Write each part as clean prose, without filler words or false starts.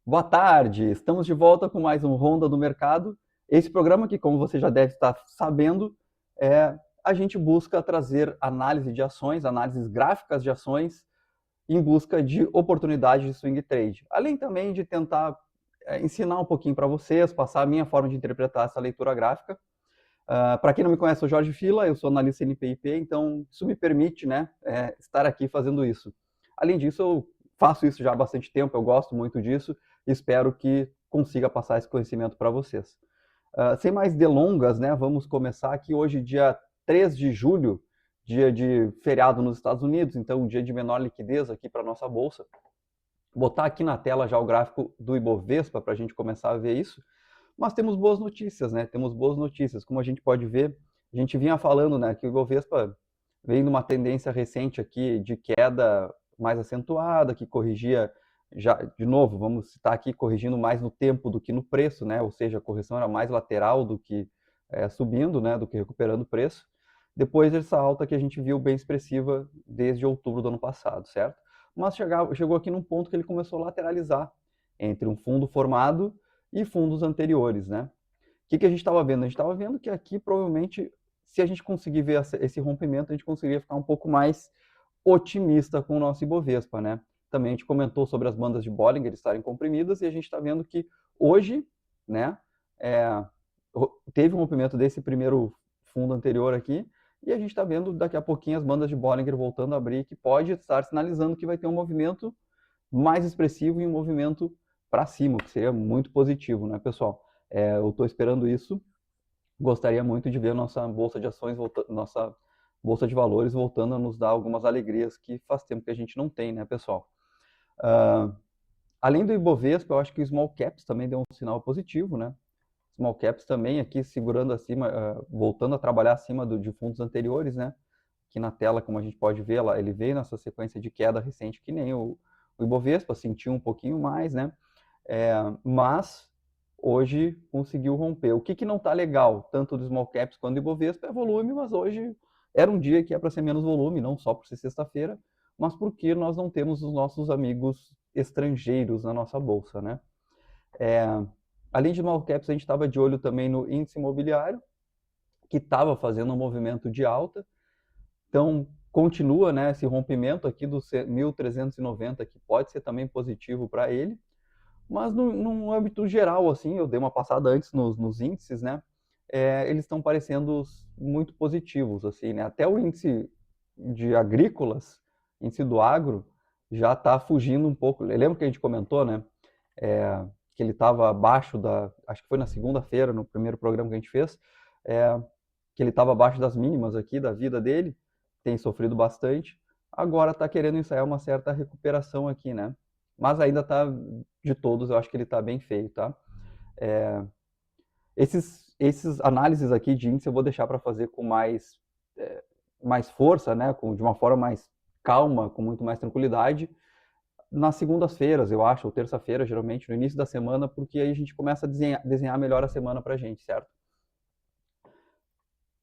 Boa tarde, estamos de volta com mais um Ronda do Mercado. Esse programa que, como você já deve estar sabendo, a gente busca trazer análise de ações, análises gráficas de ações, em busca de oportunidades de swing trade. Além também de tentar ensinar um pouquinho para vocês, passar a minha forma de interpretar essa leitura gráfica. Para quem não me conhece, eu sou Jorge Fila, eu sou analista NPIP, então isso me permite, né, estar aqui fazendo isso. Além disso, eu faço isso já há bastante tempo, eu gosto muito disso e espero que consiga passar esse conhecimento para vocês. Sem mais delongas, né, vamos começar aqui hoje, dia 3 de julho, dia de feriado nos Estados Unidos, então um dia de menor liquidez aqui para a nossa bolsa. Vou botar aqui na tela já o gráfico do Ibovespa para a gente começar a ver isso. Mas temos boas notícias, né? Temos boas notícias. Como a gente pode ver, a gente vinha falando, né, que o Ibovespa veio numa tendência recente aqui de queda mais acentuada, que corrigia já, de novo, vamos citar aqui, corrigindo mais no tempo do que no preço, né? Ou seja, a correção era mais lateral do que subindo, né, do que recuperando o preço. Depois dessa alta que a gente viu bem expressiva desde outubro do ano passado, certo? Mas chegou aqui num ponto que ele começou a lateralizar entre um fundo formado e fundos anteriores, né? O que a gente estava vendo? A gente estava vendo que aqui, provavelmente, se a gente conseguir ver esse rompimento, a gente conseguiria ficar um pouco mais otimista com o nosso Ibovespa, né? Também a gente comentou sobre as bandas de Bollinger estarem comprimidas e a gente está vendo que hoje, né, teve um rompimento desse primeiro fundo anterior aqui e a gente está vendo daqui a pouquinho as bandas de Bollinger voltando a abrir, que pode estar sinalizando que vai ter um movimento mais expressivo e um movimento para cima, que seria muito positivo, né, pessoal? Eu estou esperando isso. Gostaria muito de ver nossa bolsa de ações, nossa bolsa de valores voltando a nos dar algumas alegrias que faz tempo que a gente não tem, né, pessoal? Além do Ibovespa, eu acho que o Small Caps também deu um sinal positivo, né? Small Caps também aqui segurando acima, voltando a trabalhar acima de fundos anteriores, né? Aqui na tela, como a gente pode ver, ele veio nessa sequência de queda recente que nem o Ibovespa, sentiu um pouquinho mais, né? Mas hoje conseguiu romper. O que não está legal, tanto do Small Caps quanto do Ibovespa, é volume, mas hoje era um dia que é para ser menos volume, não só por ser sexta-feira, mas porque nós não temos os nossos amigos estrangeiros na nossa bolsa, né? Além de Small Caps, a gente estava de olho também no índice imobiliário, que estava fazendo um movimento de alta. Então, continua, né, esse rompimento aqui do 1.390, que pode ser também positivo para ele. Mas no âmbito geral, assim, eu dei uma passada antes nos índices, né? Eles estão parecendo muito positivos, assim, né? Até o índice de agrícolas, índice do agro, já está fugindo um pouco. Lembra que a gente comentou, né? Que ele estava abaixo acho que foi na segunda-feira, no primeiro programa que a gente fez, que ele estava abaixo das mínimas aqui da vida dele, tem sofrido bastante. Agora está querendo ensaiar uma certa recuperação aqui, né? Mas ainda está, de todos, eu acho que ele está bem feio, tá? Esses análises aqui de índice eu vou deixar para fazer com mais força, né? De uma forma mais calma, com muito mais tranquilidade, nas segundas-feiras, eu acho, ou terça-feira, geralmente, no início da semana, porque aí a gente começa a desenhar melhor a semana para a gente, certo?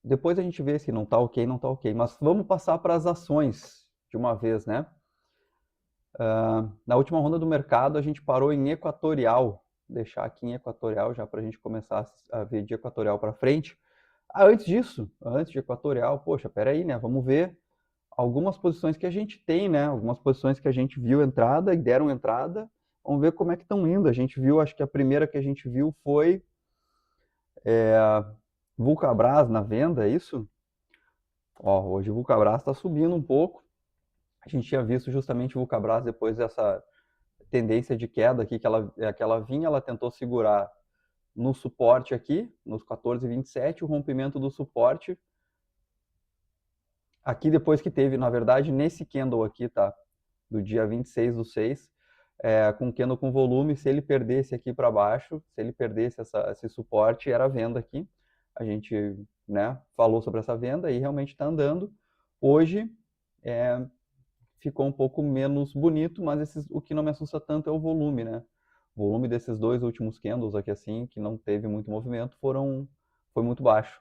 Depois a gente vê se não está ok, não está ok. Mas vamos passar para as ações de uma vez, né? Na última ronda do mercado, a gente parou em Equatorial. Vou deixar aqui em Equatorial já para a gente começar a ver de Equatorial para frente. Antes disso, antes de Equatorial, poxa, peraí, né? Vamos ver algumas posições que a gente tem, né? Algumas posições que a gente viu entrada e deram entrada. Vamos ver como é que estão indo. A gente viu, acho que a primeira que a gente viu foi Vulcabras na venda, é isso? Ó, hoje o Vulcabras está subindo um pouco. A gente tinha visto justamente o Vulcabras depois dessa tendência de queda aqui que ela vinha, ela tentou segurar no suporte aqui, nos 14,27, o rompimento do suporte. Aqui depois que teve, na verdade, nesse candle aqui, tá? Do dia 26/6, com candle com volume, se ele perdesse aqui para baixo, se ele perdesse esse suporte, era venda aqui. A gente, né, falou sobre essa venda e realmente está andando. Hoje, ficou um pouco menos bonito, mas o que não me assusta tanto é o volume, né? O volume desses dois últimos candles aqui assim, que não teve muito movimento, foi muito baixo.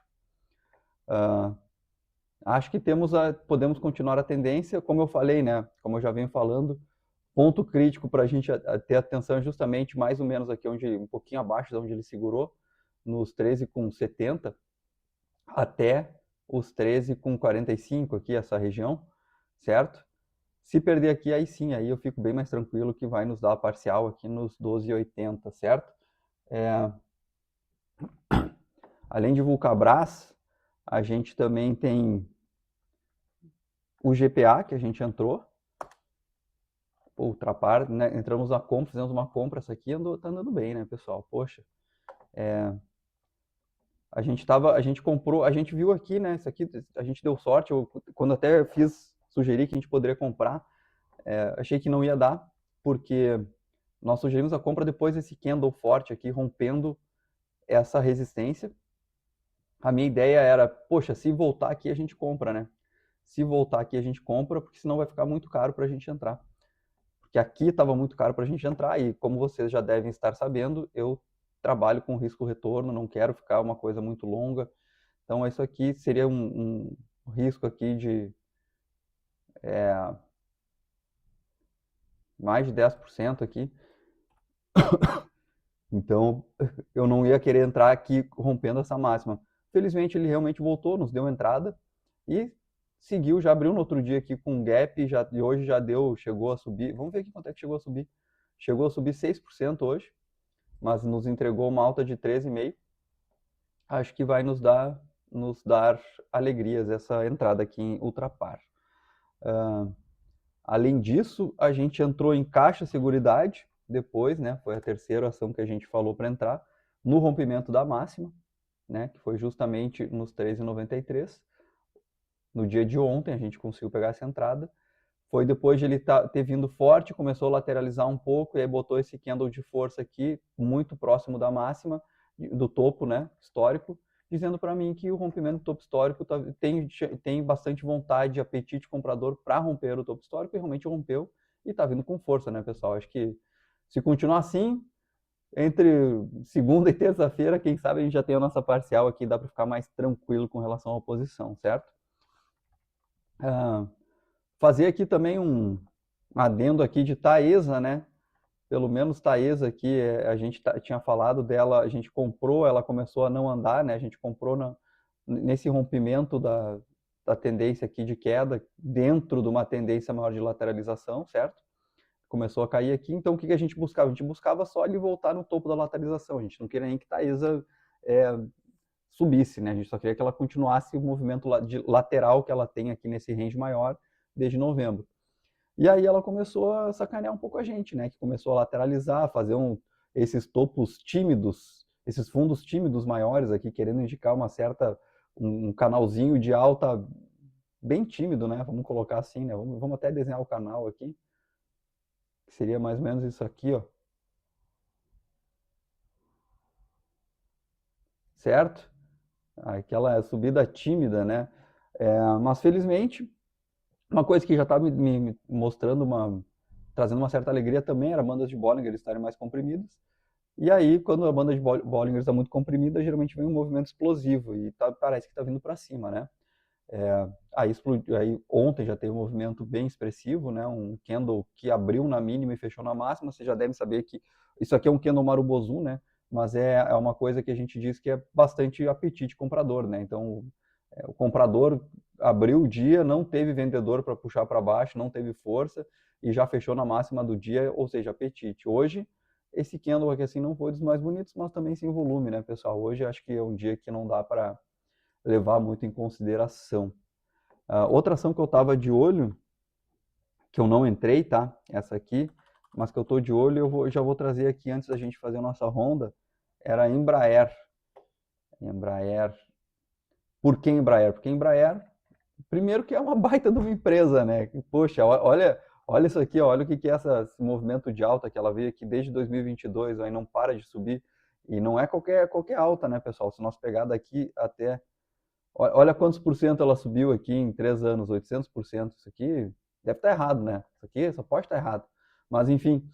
Acho que podemos continuar a tendência, como eu falei, né? Como eu já venho falando, ponto crítico para a gente ter atenção é justamente mais ou menos aqui onde, um pouquinho abaixo de onde ele segurou, nos 13,70 até os 13,45 aqui, essa região, certo? Se perder aqui, aí sim, aí eu fico bem mais tranquilo que vai nos dar a parcial aqui nos 12,80, certo? Além de Vulcabras, a gente também tem o GPA, que a gente entrou, Ultrapar, né? Entramos na compra, fizemos uma compra, essa aqui tá andando bem, né, pessoal? Poxa, a gente comprou, a gente viu aqui, né, isso aqui, a gente deu sorte, quando até sugeri que a gente poderia comprar, achei que não ia dar, porque nós sugerimos a compra depois desse candle forte aqui, rompendo essa resistência. A minha ideia era, poxa, se voltar aqui a gente compra, né? Se voltar aqui a gente compra, porque senão vai ficar muito caro para a gente entrar. Porque aqui estava muito caro para a gente entrar e, como vocês já devem estar sabendo, eu trabalho com risco-retorno, não quero ficar uma coisa muito longa. Então, isso aqui seria um risco aqui de mais de 10% aqui. Então, eu não ia querer entrar aqui rompendo essa máxima. Felizmente, ele realmente voltou, nos deu entrada e seguiu, já abriu no outro dia aqui com um gap, e hoje já chegou a subir. Vamos ver aqui quanto é que chegou a subir. Chegou a subir 6% hoje, mas nos entregou uma alta de 13,5%. Acho que vai nos dar alegrias essa entrada aqui em Ultrapar. Além disso, a gente entrou em Caixa Seguridade depois, né? Foi a terceira ação que a gente falou para entrar no rompimento da máxima, né? Que foi justamente nos 13,93. No dia de ontem a gente conseguiu pegar essa entrada. Foi depois de ele ter vindo forte, começou a lateralizar um pouco e aí botou esse candle de força aqui, muito próximo da máxima, do topo, né, histórico, dizendo para mim que o rompimento do topo histórico tem bastante vontade e apetite comprador para romper o topo histórico, e realmente rompeu e está vindo com força, né, pessoal? Acho que se continuar assim, entre segunda e terça-feira, quem sabe a gente já tem a nossa parcial aqui, dá para ficar mais tranquilo com relação à posição, certo? Fazer aqui também um adendo aqui de Taesa, né? Pelo menos Taesa aqui, a gente tinha falado dela, a gente comprou, ela começou a não andar, né? A gente comprou nesse rompimento da tendência aqui de queda, dentro de uma tendência maior de lateralização, certo? Começou a cair aqui, então o que a gente buscava? A gente buscava só ele voltar no topo da lateralização, a gente não queria nem que Taesa subisse, né? A gente só queria que ela continuasse o movimento lateral que ela tem aqui nesse range maior desde novembro. E aí ela começou a sacanear um pouco a gente, né? Que começou a lateralizar, fazer esses topos tímidos, esses fundos tímidos maiores aqui, querendo indicar um canalzinho de alta bem tímido, né? Vamos colocar assim, né? Vamos até desenhar o canal aqui, que seria mais ou menos isso aqui, ó. Certo? Aquela subida tímida, né? Mas felizmente, uma coisa que já está me mostrando trazendo uma certa alegria também era bandas de Bollinger estarem mais comprimidas. E aí, quando a banda de Bollinger está muito comprimida, geralmente vem um movimento explosivo e parece que está vindo para cima, né? Aí ontem já teve um movimento bem expressivo, né? Um candle que abriu na mínima e fechou na máxima. Você já deve saber que isso aqui é um candle Marubozu, né? Mas é uma coisa que a gente diz que é bastante apetite comprador, né? Então, o comprador abriu o dia, não teve vendedor para puxar para baixo, não teve força e já fechou na máxima do dia, ou seja, apetite. Hoje, esse candle aqui assim não foi dos mais bonitos, mas também sem volume, né, pessoal? Hoje acho que é um dia que não dá para levar muito em consideração. Outra ação que eu estava de olho, que eu não entrei, tá? Essa aqui, mas que eu estou de olho, já vou trazer aqui antes da gente fazer a nossa ronda, era a Embraer. Por que Embraer? Porque Embraer, primeiro que é uma baita de uma empresa, né? Poxa, olha isso aqui, olha o que é esse movimento de alta que ela veio aqui desde 2022, aí não para de subir. E não é qualquer alta, né, pessoal? Se nós pegar daqui até... Olha quantos por cento ela subiu aqui em 3 anos, 800%. Isso aqui deve estar errado, né? Isso aqui só pode estar errado. Mas, enfim,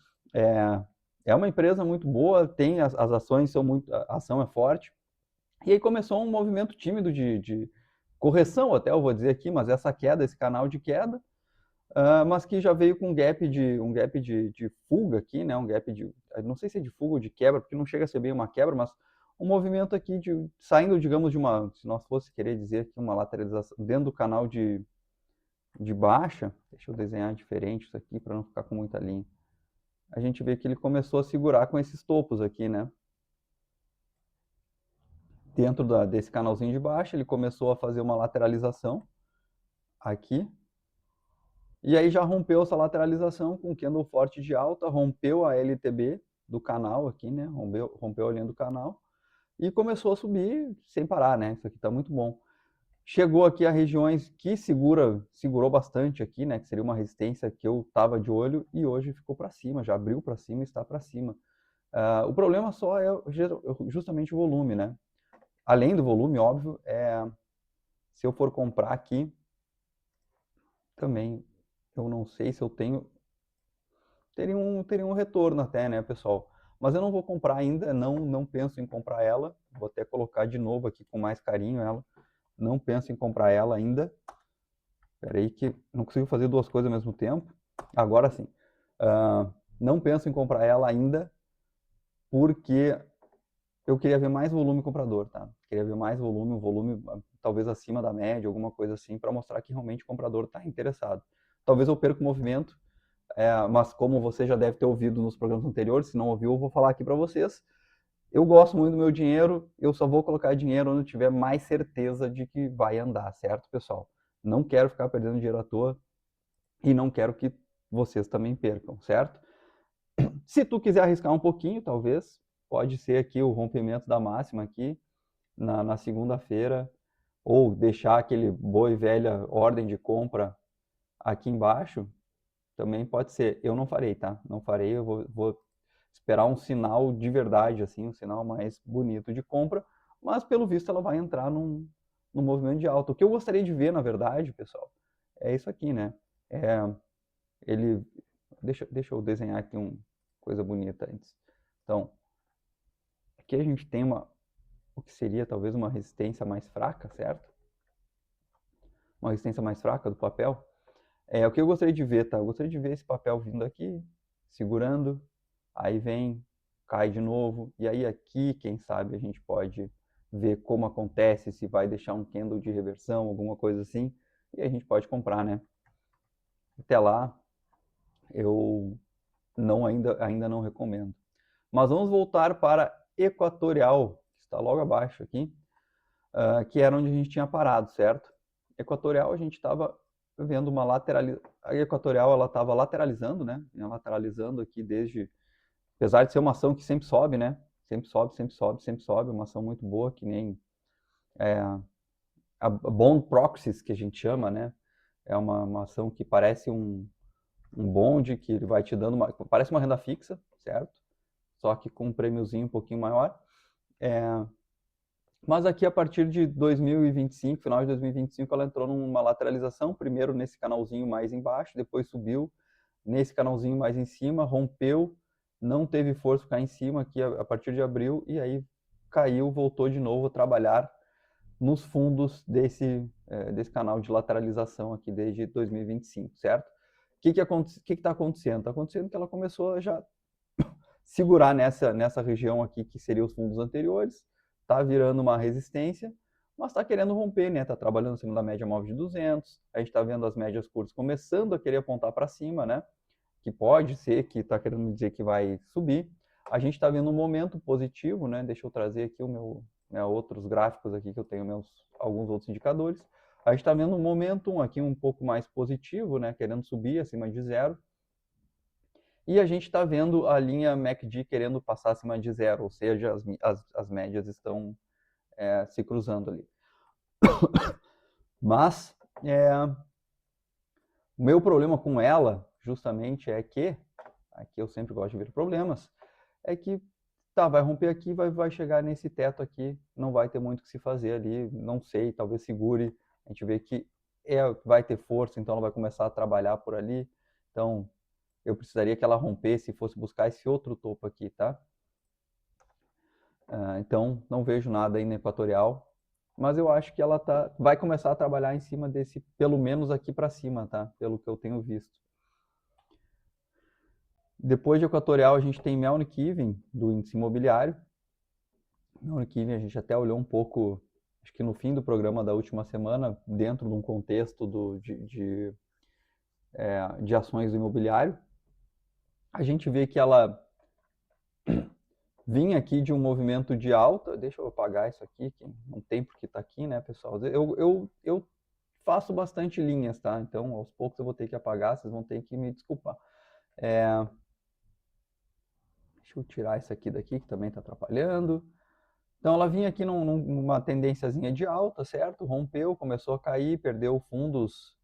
é uma empresa muito boa, tem as ações, a ação é forte. E aí começou um movimento tímido de correção, até eu vou dizer aqui, mas essa queda, esse canal de queda, Mas que já veio com um gap de fuga aqui, né? Um gap de, não sei se é de fuga ou de quebra, porque não chega a ser bem uma quebra, mas um movimento aqui saindo, digamos, de uma, se nós fosse querer dizer aqui uma lateralização dentro do canal de baixa. Deixa eu desenhar diferente isso aqui para não ficar com muita linha. A gente vê que ele começou a segurar com esses topos aqui, né? Dentro desse canalzinho de baixa, ele começou a fazer uma lateralização aqui. E aí já rompeu essa lateralização com candle forte de alta, rompeu a LTB do canal aqui, né? Rompeu a linha do canal e começou a subir sem parar, né? Isso aqui tá muito bom. Chegou aqui a regiões que segurou bastante aqui, né? Que seria uma resistência que eu tava de olho e hoje ficou para cima, já abriu para cima e está para cima. O problema só é justamente o volume, né? Além do volume, óbvio, se eu for comprar aqui, também eu não sei se eu teria um retorno até, né, pessoal? Mas eu não vou comprar ainda, não penso em comprar ela. Vou até colocar de novo aqui com mais carinho ela. Não penso em comprar ela ainda. Espera aí que não consigo fazer duas coisas ao mesmo tempo. Agora sim. Não penso em comprar ela ainda, porque eu queria ver mais volume comprador, tá? Queria ver mais volume, um volume talvez acima da média, alguma coisa assim, para mostrar que realmente o comprador está interessado. Talvez eu perca o movimento, mas como você já deve ter ouvido nos programas anteriores, se não ouviu, eu vou falar aqui para vocês. Eu gosto muito do meu dinheiro, eu só vou colocar dinheiro onde eu tiver mais certeza de que vai andar, certo, pessoal? Não quero ficar perdendo dinheiro à toa e não quero que vocês também percam, certo? Se tu quiser arriscar um pouquinho, talvez, pode ser aqui o rompimento da máxima aqui na segunda-feira, ou deixar aquele boa e velha ordem de compra aqui embaixo, também pode ser. Eu não farei, tá? Não farei, eu vou esperar um sinal de verdade, assim, um sinal mais bonito de compra, mas pelo visto ela vai entrar num movimento de alta. O que eu gostaria de ver, na verdade, pessoal, é isso aqui, né? Ele, deixa eu desenhar aqui uma coisa bonita antes. Então, aqui a gente tem o que seria talvez uma resistência mais fraca, certo? Uma resistência mais fraca do papel. O que eu gostaria de ver, tá? Eu gostaria de ver esse papel vindo aqui, segurando, aí vem, cai de novo, e aí aqui, quem sabe, a gente pode ver como acontece, se vai deixar um candle de reversão, alguma coisa assim, e a gente pode comprar, né? Até lá, eu ainda não recomendo. Mas vamos voltar para Equatorial, que está logo abaixo aqui, que era onde a gente tinha parado, certo? Equatorial, a gente estava vendo uma lateralização. A Equatorial, ela estava lateralizando, né? Lateralizando aqui apesar de ser uma ação que sempre sobe, né? Sempre sobe, sempre sobe, sempre sobe. Uma ação muito boa, que nem a Bond Proxies, que a gente chama, né? É uma ação que parece um bonde, que ele vai te dando parece uma renda fixa, certo? Só que com um prêmiozinho um pouquinho maior. Mas aqui, a partir de 2025, final de 2025, ela entrou numa lateralização, primeiro nesse canalzinho mais embaixo, depois subiu nesse canalzinho mais em cima, rompeu, não teve força para ficar em cima aqui a partir de abril, e aí caiu, voltou de novo a trabalhar nos fundos desse canal de lateralização aqui desde 2025, certo? O que está acontecendo? Está acontecendo que ela começou a já segurar nessa região aqui, que seria os fundos anteriores, está virando uma resistência, mas está querendo romper, né? Está trabalhando acima da média móvel de 200, a gente está vendo as médias curtas começando a querer apontar para cima, né? Que pode ser que está querendo dizer que vai subir. A gente está vendo um momento positivo, né? Deixa eu trazer aqui outros gráficos aqui, que eu tenho alguns outros indicadores. A gente está vendo um momentum aqui um pouco mais positivo, né? Querendo subir acima de zero. E a gente está vendo a linha MACD querendo passar acima de zero, ou seja, as médias estão se cruzando ali. Mas o meu problema com ela, justamente, é que, aqui eu sempre gosto de ver problemas, é que vai romper aqui, vai chegar nesse teto aqui, não vai ter muito o que se fazer ali, não sei, talvez segure, a gente vê que vai ter força, então ela vai começar a trabalhar por ali, então eu precisaria que ela rompesse e fosse buscar esse outro topo aqui, tá? Então, não vejo nada aí na Equatorial, mas eu acho que ela vai começar a trabalhar em cima desse, pelo menos aqui para cima, tá? Pelo que eu tenho visto. Depois de Equatorial, a gente tem Melnick-Even, do índice imobiliário. Melnick-Even a gente até olhou um pouco, acho que no fim do programa da última semana, dentro de um contexto de ações do imobiliário. A gente vê que ela vinha aqui de um movimento de alta. Deixa eu apagar isso aqui, que não tem porque tá aqui, né, pessoal? Eu faço bastante linhas, tá? Então, aos poucos eu vou ter que apagar, vocês vão ter que me desculpar. Deixa eu tirar isso aqui daqui, que também está atrapalhando. Então, ela vinha aqui numa tendênciazinha de alta, certo? Rompeu, começou a cair, perdeu fundos.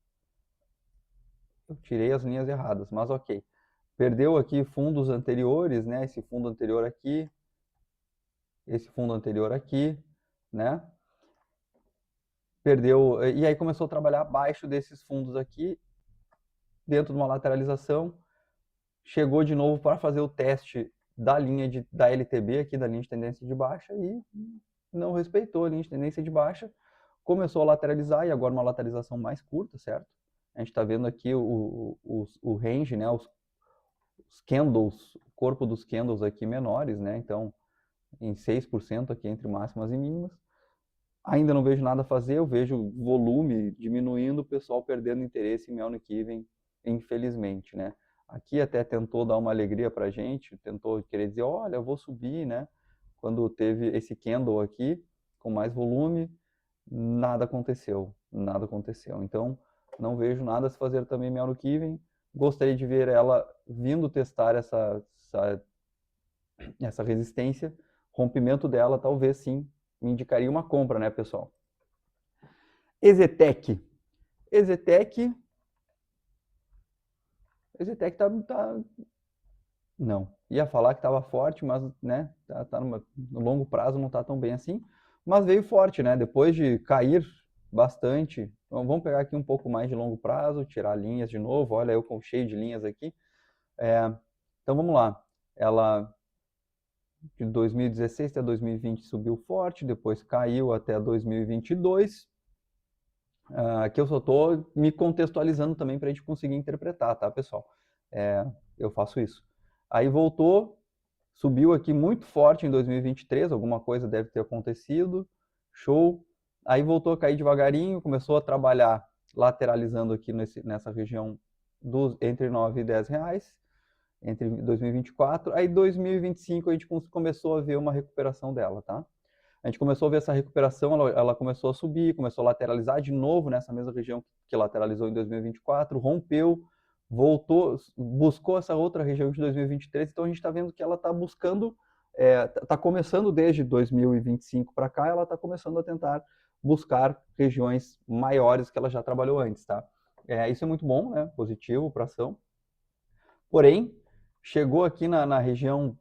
Eu tirei as linhas erradas, mas ok. Perdeu aqui fundos anteriores, né? Esse fundo anterior aqui, esse fundo anterior aqui, né? Perdeu, e aí começou a trabalhar abaixo desses fundos aqui, dentro de uma lateralização. Chegou de novo para fazer o teste da linha da LTB aqui, da linha de tendência de baixa, e não respeitou a linha de tendência de baixa, começou a lateralizar, e agora uma lateralização mais curta, certo? A gente está vendo aqui o range, né, os candles, o corpo dos candles aqui menores, né, então em 6% aqui entre máximas e mínimas. Ainda não vejo nada a fazer, eu vejo volume diminuindo, o pessoal perdendo interesse em Melnick-Even, infelizmente, né? Aqui até tentou dar uma alegria pra gente, tentou querer dizer, olha, eu vou subir, né? Quando teve esse candle aqui, com mais volume, nada aconteceu, nada aconteceu. Então, não vejo nada a se fazer também Melnick-Even. Gostaria de ver ela vindo testar essa resistência. Rompimento dela, talvez sim, me indicaria uma compra, né, pessoal? EZTEC. EZTEC tá... Não. Ia falar que estava forte, mas né, no longo prazo não está tão bem assim. Mas veio forte, né? Depois de cair bastante. Então, vamos pegar aqui um pouco mais de longo prazo, tirar linhas de novo. Olha, eu com cheio de linhas aqui. Então vamos lá. Ela de 2016 até 2020 subiu forte, depois caiu até 2022. Aqui eu só estou me contextualizando também para a gente conseguir interpretar, tá, pessoal? Eu faço isso. Aí voltou, subiu aqui muito forte em 2023, alguma coisa deve ter acontecido, show. Aí voltou a cair devagarinho, começou a trabalhar lateralizando aqui nessa região entre 9 e 10 reais, entre 2024. Aí 2025 a gente começou a ver uma recuperação dela, tá? A gente começou a ver essa recuperação, ela começou a subir, começou a lateralizar de novo nessa mesma região que lateralizou em 2024, rompeu, voltou, buscou essa outra região de 2023, então a gente está vendo que ela está buscando, está começando desde 2025 para cá, ela está começando a tentar buscar regiões maiores que ela já trabalhou antes, tá? Isso é muito bom, né? Positivo para a ação. Porém, chegou aqui na região,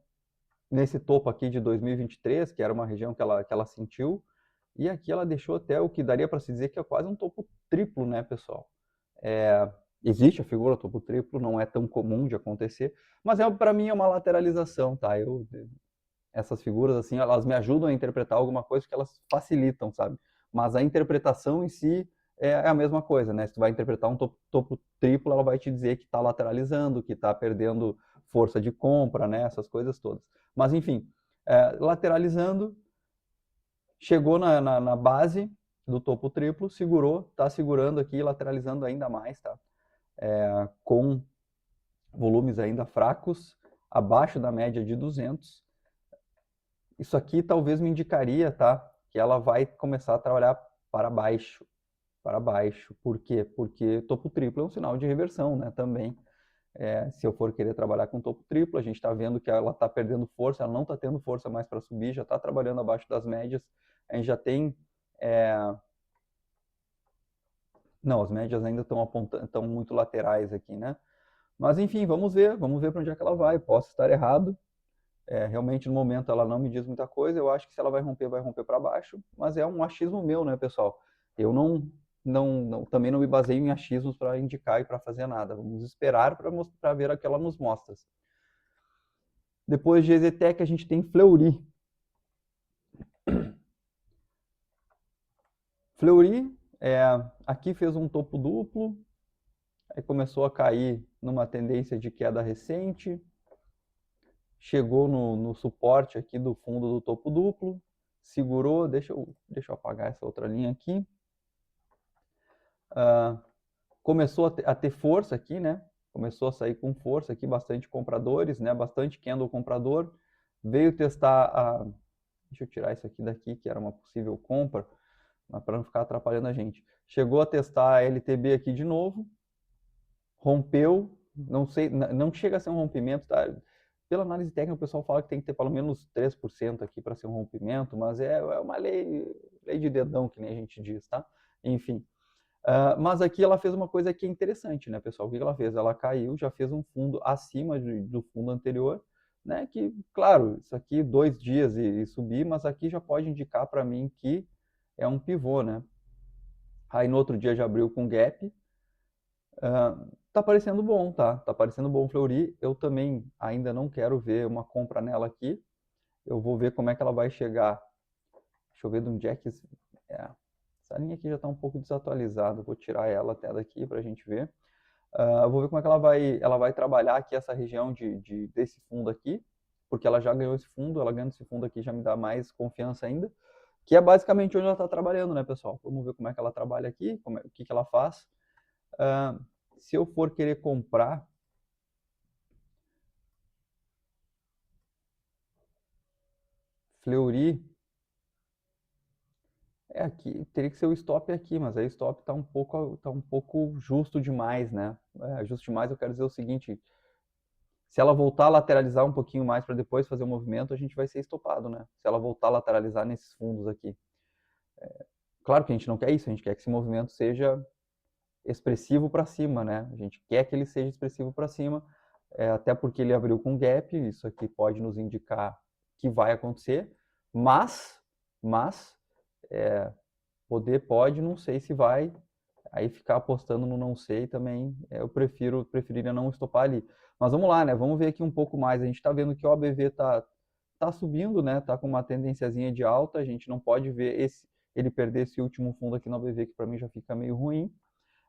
nesse topo aqui de 2023, que era uma região que ela sentiu, e aqui ela deixou até o que daria para se dizer que é quase um topo triplo, né, pessoal? Existe a figura topo triplo, não é tão comum de acontecer, mas para mim é uma lateralização, tá? Essas figuras, assim, elas me ajudam a interpretar alguma coisa porque elas facilitam, sabe? Mas a interpretação em si é a mesma coisa, né? Se tu vai interpretar um topo triplo, ela vai te dizer que está lateralizando, que está perdendo força de compra, né? Essas coisas todas. Mas, enfim, lateralizando, chegou na base do topo triplo, segurou, está segurando aqui, lateralizando ainda mais, tá? Com volumes ainda fracos, abaixo da média de 200. Isso aqui talvez me indicaria, tá? Que ela vai começar a trabalhar para baixo. Para baixo. Por quê? Porque topo triplo é um sinal de reversão, né? Também. Se eu for querer trabalhar com topo triplo, a gente está vendo que ela está perdendo força, ela não está tendo força mais para subir, já está trabalhando abaixo das médias. A gente já tem... Não, as médias ainda estão apontando, estão muito laterais aqui, né? Mas enfim, vamos ver para onde é que ela vai. Posso estar errado. Realmente no momento ela não me diz muita coisa. Eu acho que se ela vai romper para baixo. Mas é um achismo meu, né, pessoal? Eu também não me baseio em achismos para indicar e para fazer nada. Vamos esperar para ver o que ela nos mostra. Depois de EZTEC a gente tem Fleury. Fleury, aqui fez um topo duplo, aí começou a cair numa tendência de queda recente, chegou no suporte aqui do fundo do topo duplo, segurou, deixa eu apagar essa outra linha aqui, começou a ter força aqui, né? Começou a sair com força aqui, bastante compradores, né? Bastante candle comprador, veio testar deixa eu tirar isso aqui daqui, que era uma possível compra, mas para não ficar atrapalhando a gente. Chegou a testar a LTB aqui de novo, rompeu, não sei, não chega a ser um rompimento, tá? Pela análise técnica, o pessoal fala que tem que ter pelo menos 3% aqui para ser um rompimento, mas é uma lei de dedão, que nem a gente diz, tá? Enfim. Mas aqui ela fez uma coisa que é interessante, né, pessoal? O que ela fez? Ela caiu, já fez um fundo acima do fundo anterior, né? Que, claro, isso aqui 2 dias e subir, mas aqui já pode indicar para mim que é um pivô, né? Aí no outro dia já abriu com gap, tá parecendo bom, tá? Tá parecendo bom o Fleury. Eu também ainda não quero ver uma compra nela aqui. Eu vou ver como é que ela vai chegar. Deixa eu ver de um Jack. Essa linha aqui já está um pouco desatualizada. Vou tirar ela até daqui para a gente ver. Eu vou ver como é que ela vai trabalhar aqui essa região desse fundo aqui, porque ela já ganhou esse fundo. Ela ganhando esse fundo aqui já me dá mais confiança ainda, que é basicamente onde ela está trabalhando, né, pessoal? Vamos ver como é que ela trabalha aqui, o que ela faz. Se eu for querer comprar, Fleury, aqui, teria que ser o stop aqui, mas aí o stop tá um pouco justo demais, né? Justo demais, eu quero dizer o seguinte, se ela voltar a lateralizar um pouquinho mais para depois fazer o movimento, a gente vai ser estopado, né? Se ela voltar a lateralizar nesses fundos aqui. Claro que a gente não quer isso, a gente quer que esse movimento seja expressivo para cima, né? A gente quer que ele seja expressivo para cima, até porque ele abriu com gap, isso aqui pode nos indicar que vai acontecer, mas pode, não sei se vai. Aí ficar apostando no não sei também, eu preferiria não estopar ali. Mas vamos lá, né? Vamos ver aqui um pouco mais. A gente está vendo que o ABV tá subindo, né? Tá com uma tendênciazinha de alta. A gente não pode ver ele perder esse último fundo aqui no ABV, que para mim já fica meio ruim.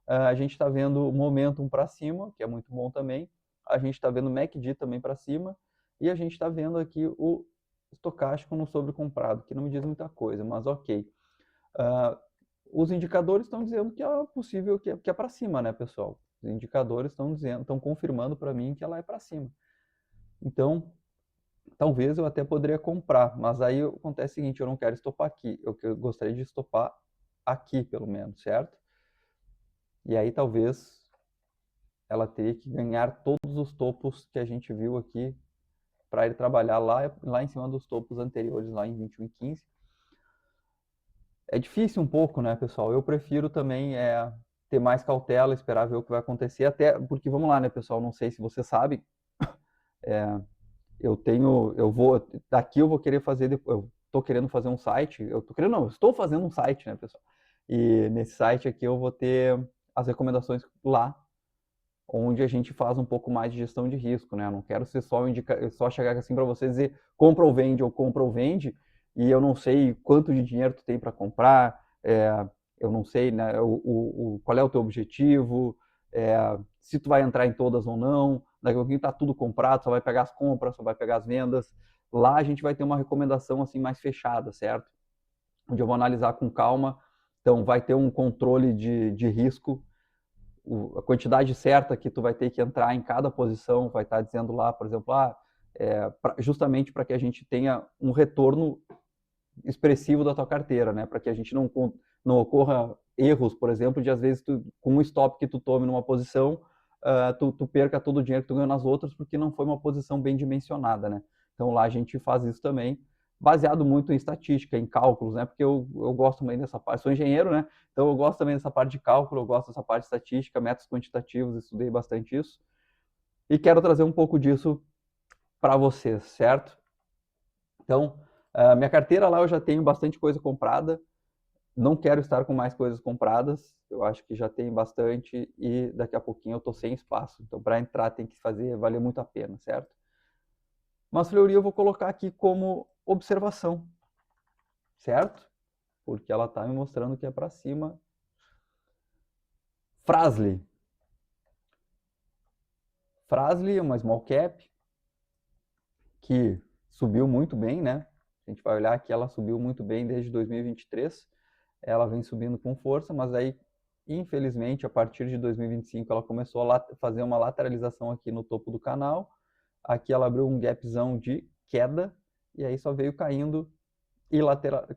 A gente está vendo o momentum para cima, que é muito bom também. A gente está vendo o MACD também para cima. E a gente está vendo aqui o estocástico no sobrecomprado, que não me diz muita coisa, mas ok. Os indicadores estão dizendo que é possível, que é para cima, né, pessoal? Os indicadores estão confirmando para mim que ela é para cima. Então, talvez eu até poderia comprar, mas aí acontece o seguinte, eu não quero estopar aqui, eu gostaria de estopar aqui, pelo menos, certo? E aí talvez ela teria que ganhar todos os topos que a gente viu aqui para ele trabalhar lá em cima dos topos anteriores, lá em 21,15. É difícil um pouco, né, pessoal? Eu prefiro também ter mais cautela, esperar ver o que vai acontecer, até porque, vamos lá, né, pessoal? Não sei se você sabe, daqui eu vou querer fazer, eu tô querendo fazer um site, eu estou fazendo um site, né, pessoal? E nesse site aqui eu vou ter as recomendações lá, onde a gente faz um pouco mais de gestão de risco, né? Eu não quero ser só chegar assim para você dizer compra ou vende, e eu não sei quanto de dinheiro tu tem para comprar, eu não sei, né, qual é o teu objetivo, se tu vai entrar em todas ou não, daqui a pouquinho tá tudo comprado, só vai pegar as compras, só vai pegar as vendas. Lá a gente vai ter uma recomendação assim mais fechada, certo? Onde eu vou analisar com calma, então vai ter um controle de risco, a quantidade certa que tu vai ter que entrar em cada posição, vai estar dizendo lá, por exemplo, justamente para que a gente tenha um retorno expressivo da tua carteira, né? Para que a gente não ocorra erros, por exemplo, de às vezes com um stop que tu tome numa posição, tu perca todo o dinheiro que tu ganhou nas outras porque não foi uma posição bem dimensionada, né? Então lá a gente faz isso também, baseado muito em estatística, em cálculos, né? Porque eu gosto também dessa parte, sou engenheiro, né? Então eu gosto também dessa parte de cálculo, eu gosto dessa parte de estatística, métodos quantitativos, estudei bastante isso. E quero trazer um pouco disso para vocês, certo? Então, minha carteira lá eu já tenho bastante coisa comprada, não quero estar com mais coisas compradas, eu acho que já tem bastante e daqui a pouquinho eu estou sem espaço. Então, para entrar tem que valer muito a pena, certo? Mas Fleury eu vou colocar aqui como observação, certo? porque ela está me mostrando que é para cima. Fras-le é uma small cap que subiu muito bem, né? A gente vai olhar aqui, ela subiu muito bem desde 2023. Ela vem subindo com força, mas aí, infelizmente, a partir de 2025, ela começou a fazer uma lateralização aqui no topo do canal. Aqui ela abriu um gapzão de queda e aí só veio caindo e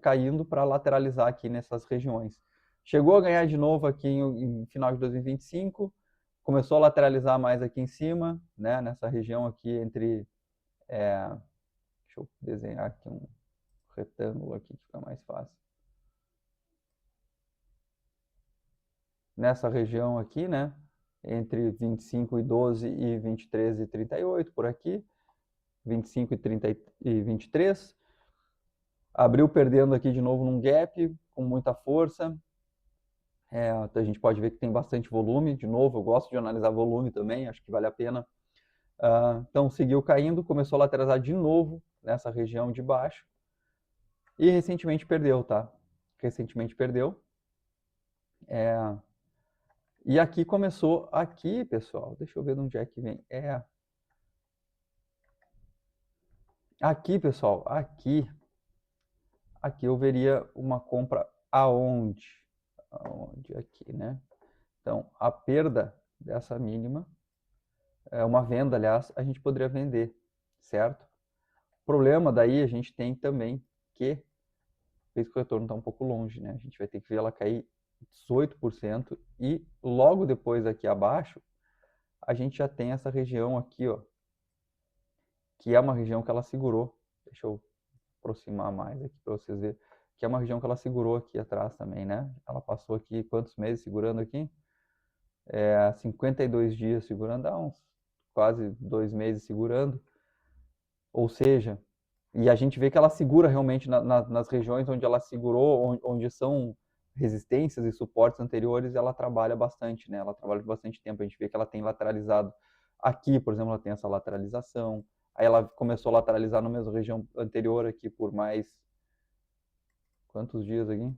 caindo para lateralizar aqui nessas regiões. Chegou a ganhar de novo aqui em final de 2025, começou a lateralizar mais aqui em cima, né, nessa região aqui entre... deixa eu desenhar aqui um retângulo aqui que fica mais fácil. Nessa região aqui, né, entre 25,12 e 23,38 por aqui, 25 e 30 e 23. Abriu perdendo aqui de novo num gap, com muita força. A gente pode ver que tem bastante volume. De novo, eu gosto de analisar volume também, acho que vale a pena. Então, seguiu caindo, começou a lateralizar de novo nessa região de baixo. E recentemente perdeu, tá? Recentemente perdeu. E aqui começou, aqui, pessoal, deixa eu ver de onde é que vem. Aqui, pessoal, aqui eu veria uma compra aonde? Aonde? Aqui, né? Então, a perda dessa mínima, uma venda, aliás, a gente poderia vender, certo? O problema daí a gente tem também que, fez que o retorno está um pouco longe, né? A gente vai ter que ver ela cair 18% e logo depois aqui abaixo, a gente já tem essa região aqui, ó, que é uma região que ela segurou. Deixa eu aproximar mais aqui para vocês verem, que é uma região que ela segurou aqui atrás também, né? Ela passou aqui quantos meses segurando aqui? 52 dias segurando, dá uns quase 2 meses segurando. Ou seja, e a gente vê que ela segura realmente nas regiões onde ela segurou, onde são resistências e suportes anteriores, ela trabalha bastante, né? Ela trabalha por bastante tempo. A gente vê que ela tem lateralizado aqui, por exemplo, ela tem essa lateralização. Aí ela começou a lateralizar na mesma região anterior aqui por mais... Quantos dias aqui?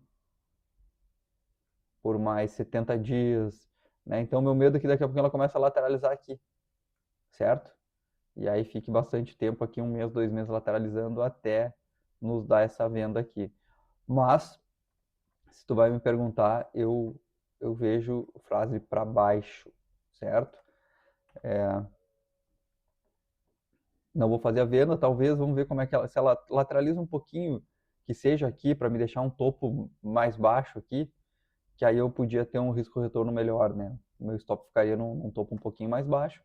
Por mais 70 dias, né? Então, meu medo é que daqui a pouco ela comece a lateralizar aqui, certo? E aí fique bastante tempo aqui, 1 mês, 2 meses lateralizando até nos dar essa venda aqui. Mas, se tu vai me perguntar, eu vejo frase para baixo, certo? Não vou fazer a venda, talvez, vamos ver como é que ela, se ela lateraliza um pouquinho, que seja aqui, para me deixar um topo mais baixo aqui, que aí eu podia ter um risco-retorno melhor, né? O meu stop ficaria num topo um pouquinho mais baixo,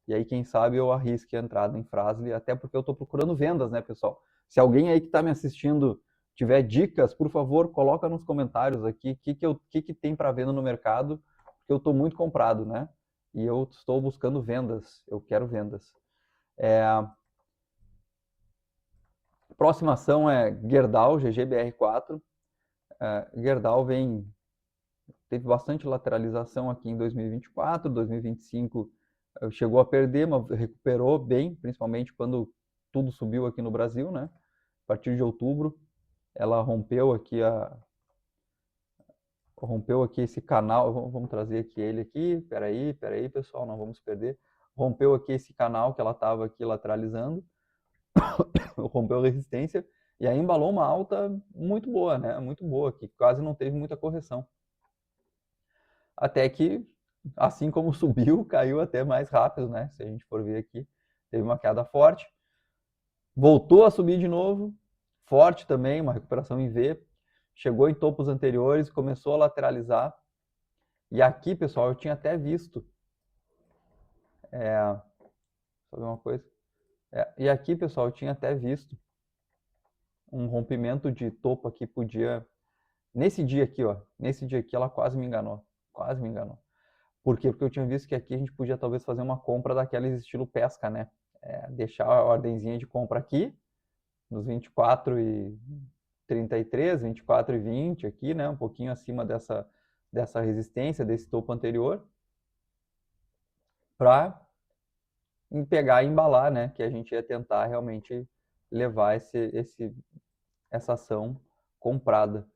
e aí quem sabe eu arrisque a entrada em Fras-le, até porque eu estou procurando vendas, né, pessoal? Se alguém aí que está me assistindo tiver dicas, por favor, coloca nos comentários aqui o que tem para venda no mercado, porque eu estou muito comprado, né? E eu estou buscando vendas, eu quero vendas. Próxima ação é Gerdau, GGBR4. Gerdau teve bastante lateralização aqui em 2024, 2025 chegou a perder, mas recuperou bem, principalmente quando tudo subiu aqui no Brasil, né? A partir de outubro, ela rompeu aqui esse canal, vamos trazer aqui ele aqui, peraí, pessoal, não vamos perder. Rompeu aqui esse canal que ela estava aqui lateralizando, rompeu a resistência, e aí embalou uma alta muito boa, né? Muito boa, que quase não teve muita correção. Até que, assim como subiu, caiu até mais rápido, né? Se a gente for ver aqui, teve uma queda forte. Voltou a subir de novo, forte também, uma recuperação em V. Chegou em topos anteriores, começou a lateralizar. E aqui, pessoal, eu tinha até visto... Só ver uma coisa. E aqui, pessoal, eu tinha até visto um rompimento de topo aqui podia... Nesse dia aqui, ó. Nesse dia aqui, ela quase me enganou. Quase me enganou. Por quê? Porque eu tinha visto que aqui a gente podia talvez fazer uma compra daqueles estilo pesca, né? Deixar a ordenzinha de compra aqui, nos 24 e 33, 24 e 20 aqui, né? Um pouquinho acima dessa resistência, desse topo anterior, para pegar e embalar, né? Que a gente ia tentar realmente levar essa ação comprada.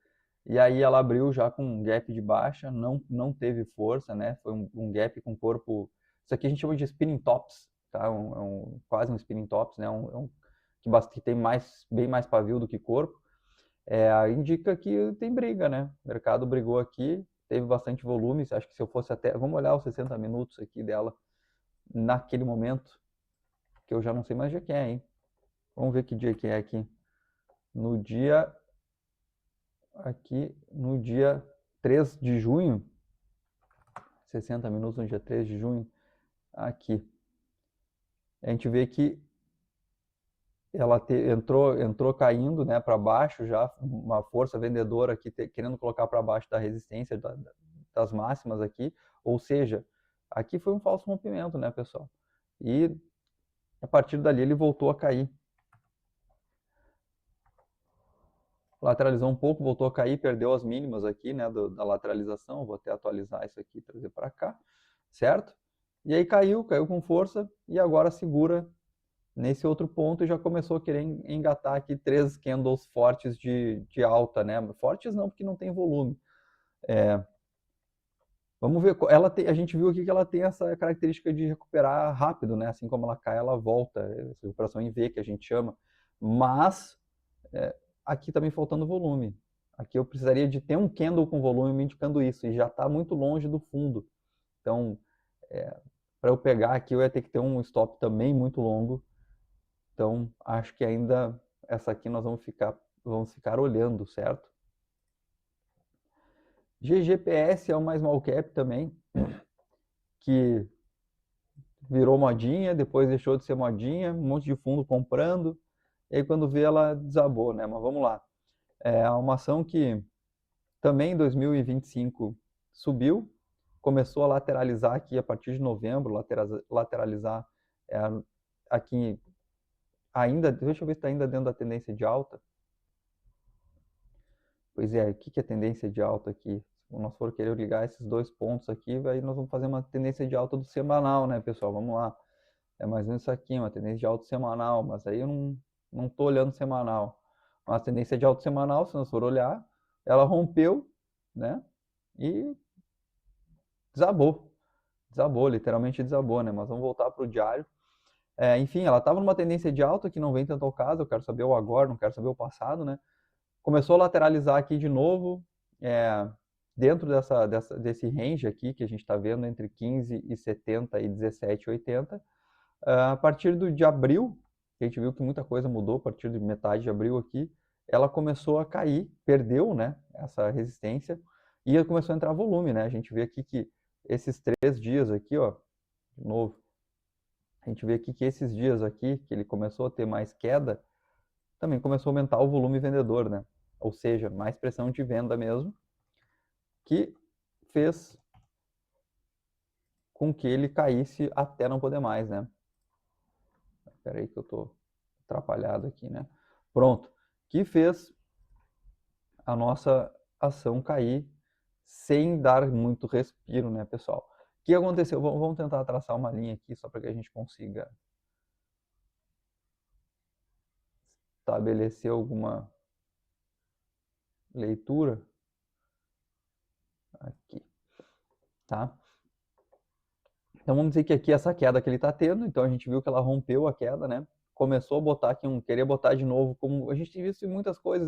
E aí ela abriu já com um gap de baixa, não teve força, né? Foi um gap com corpo. Isso aqui a gente chama de spinning tops, tá? Quase um spinning tops, né? Que tem bem mais pavio do que corpo. Aí indica que tem briga, né? O mercado brigou aqui, teve bastante volume. Acho que se eu fosse até. Vamos olhar os 60 minutos aqui dela naquele momento, que eu já não sei mais dia que é, hein? Vamos ver que dia que é aqui. No dia. Aqui no dia 3 de junho. 60 minutos no dia 3 de junho. Aqui. A gente vê que ela entrou caindo, né, para baixo já, uma força vendedora aqui querendo colocar para baixo da resistência das máximas aqui, ou seja, aqui foi um falso rompimento, né, pessoal? E a partir dali ele voltou a cair. Lateralizou um pouco, voltou a cair, perdeu as mínimas aqui, né, da lateralização. Vou até atualizar isso aqui, trazer para cá, certo? E aí caiu com força e agora segura nesse outro ponto e já começou a querer engatar aqui 3 candles fortes de alta, né? Fortes não, porque não tem volume. Vamos ver, a gente viu aqui que ela tem essa característica de recuperar rápido, né? Assim como ela cai, ela volta, essa recuperação em V que a gente chama. Mas aqui também faltando volume. Aqui eu precisaria de ter um candle com volume me indicando isso, e já está muito longe do fundo. Então, para eu pegar aqui, eu ia ter que ter um stop também muito longo. Então, acho que ainda essa aqui nós vamos ficar olhando, certo? GGPS é uma small cap também, que virou modinha, depois deixou de ser modinha, um monte de fundo comprando, e aí quando vê ela desabou, né? Mas vamos lá. É uma ação que também em 2025 subiu, começou a lateralizar aqui a partir de novembro, lateralizar aqui ainda, deixa eu ver se está ainda dentro da tendência de alta. Pois é, o que é tendência de alta aqui? Se nós for querer ligar esses dois pontos aqui, aí nós vamos fazer uma tendência de alta do semanal, né, pessoal? Vamos lá. É mais ou menos isso aqui, uma tendência de alta semanal, mas aí eu não estou olhando semanal. Uma tendência de alta semanal, se nós for olhar, ela rompeu, né, e desabou. Desabou, literalmente desabou, né? Mas vamos voltar para o diário. Enfim, ela estava numa tendência de alta que não vem tanto ao caso, eu quero saber o agora, não quero saber o passado, né? Começou a lateralizar aqui de novo, dentro desse range aqui que a gente está vendo entre 15,70 e 17,80. A partir de abril, a gente viu que muita coisa mudou a partir de metade de abril aqui, ela começou a cair, perdeu, né, essa resistência e começou a entrar volume, né? A gente vê aqui que esses 3 dias aqui, ó, de novo, a gente vê aqui que esses dias aqui, que ele começou a ter mais queda, também começou a aumentar o volume vendedor, né? Ou seja, mais pressão de venda mesmo, que fez com que ele caísse até não poder mais, né? Espera aí que eu tô atrapalhado aqui, né? Pronto. Que fez a nossa ação cair sem dar muito respiro, né, pessoal? O que aconteceu? Vamos tentar traçar uma linha aqui só para que a gente consiga estabelecer alguma leitura aqui, tá? Então vamos dizer que aqui essa queda que ele está tendo, então a gente viu que ela rompeu a queda, né? Começou a botar aqui querer botar de novo, como a gente tem visto em muitas coisas,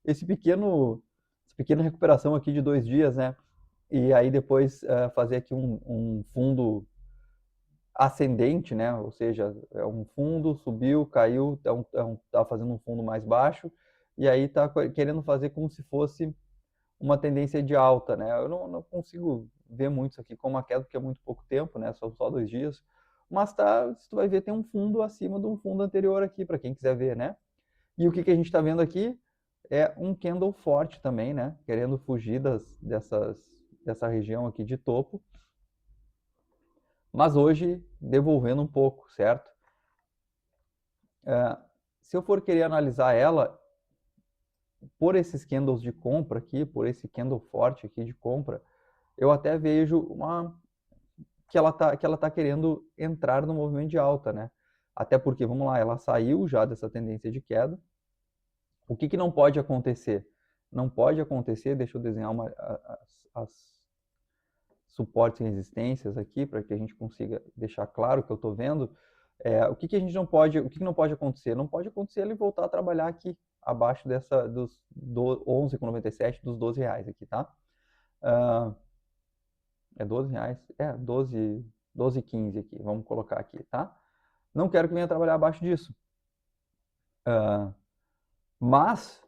essa pequena recuperação aqui de 2 dias, né? E aí depois fazer aqui um fundo ascendente, né? Ou seja, é um fundo, subiu, caiu, tá fazendo um fundo mais baixo, e aí tá querendo fazer como se fosse uma tendência de alta, né? Eu não consigo ver muito isso aqui como uma queda, porque é muito pouco tempo, né? Só 2 dias. Mas se tu vai ver, tem um fundo acima de um fundo anterior aqui, para quem quiser ver, né? E o que a gente está vendo aqui é um candle forte também, né? Querendo fugir dessa região aqui de topo. Mas hoje devolvendo um pouco, certo? Se eu for querer analisar ela por esses candles de compra aqui, por esse candle forte aqui de compra, eu até vejo que ela tá querendo entrar no movimento de alta, né? Até porque, vamos lá, ela saiu já dessa tendência de queda. O que não pode acontecer? não pode acontecer, deixa eu desenhar as suportes e resistências aqui, para que a gente consiga deixar claro o que eu estou vendo. O que a gente não pode, o que não pode acontecer? Não pode acontecer ele voltar a trabalhar aqui, abaixo dos 11,97, dos R$12 aqui, tá? É R$12? 12,15 aqui, vamos colocar aqui, tá? Não quero que venha trabalhar abaixo disso. Mas,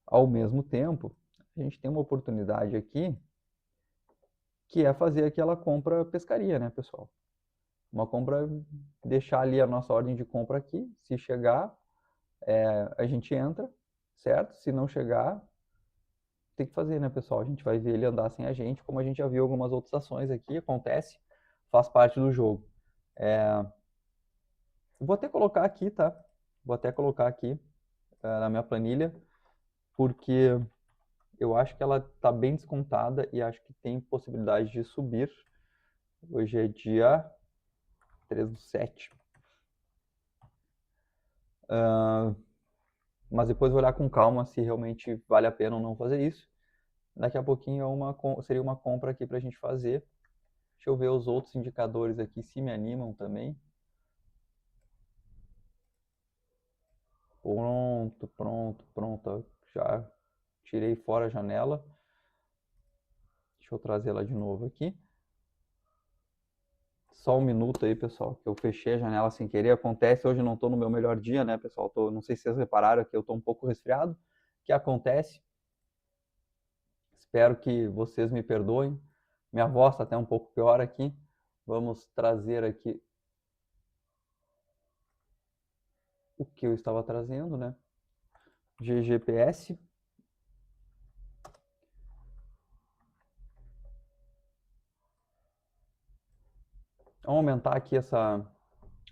ao mesmo tempo, a gente tem uma oportunidade aqui, que é fazer aquela compra pescaria, né, pessoal? Uma compra, deixar ali a nossa ordem de compra aqui, se chegar, a gente entra, certo? Se não chegar, tem que fazer, né, pessoal? A gente vai ver ele andar sem a gente, como a gente já viu algumas outras ações aqui, acontece, faz parte do jogo. Vou até colocar aqui, tá? Vou até colocar aqui na minha planilha, porque eu acho que ela está bem descontada e acho que tem possibilidade de subir. Hoje é dia 3/7. Mas depois vou olhar com calma se realmente vale a pena ou não fazer isso. Daqui a pouquinho seria uma compra aqui para a gente fazer. Deixa eu ver os outros indicadores aqui, se me animam também. Pronto. Já tirei fora a janela. Deixa eu trazê-la de novo aqui. Só um minuto aí, pessoal, que eu fechei a janela sem querer. Acontece, hoje eu não estou no meu melhor dia, né, pessoal? Não sei se vocês repararam que eu estou um pouco resfriado. Que acontece. Espero que vocês me perdoem. Minha voz está até um pouco pior aqui. Vamos trazer aqui o que eu estava trazendo, né? GGPS. Vamos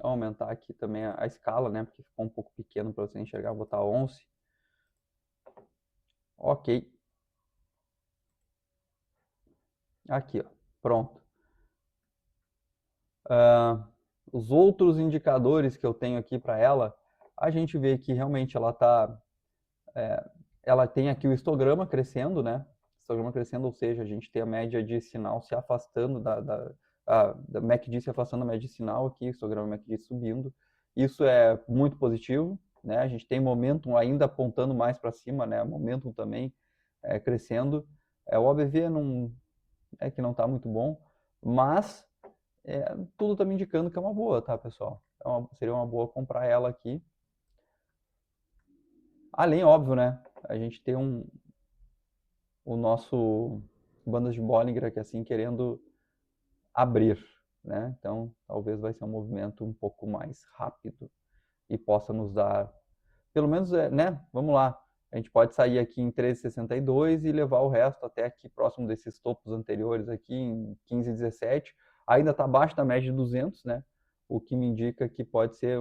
aumentar aqui também a escala, né? Porque ficou um pouco pequeno para você enxergar. Vou botar 11. Ok. Aqui, ó. Pronto. Os outros indicadores que eu tenho aqui para ela, a gente vê que realmente ela tem aqui o histograma crescendo, né? Histograma crescendo, ou seja, a gente tem a média de sinal se afastando da MACD se afastando da média de sinal aqui, histograma MACD subindo. Isso é muito positivo, né? A gente tem momentum ainda apontando mais para cima, né? Momentum também crescendo. O OBV que não está muito bom, mas tudo está me indicando que é uma boa, tá, pessoal? Seria uma boa comprar ela aqui. Além, óbvio, né? A gente tem o nosso bandas de Bollinger aqui assim querendo abrir, né? Então, talvez vai ser um movimento um pouco mais rápido e possa nos dar, pelo menos, né? Vamos lá. A gente pode sair aqui em 13,62 e levar o resto até aqui próximo desses topos anteriores aqui em 15,17. Ainda está abaixo da média de 200, né? O que me indica que pode ser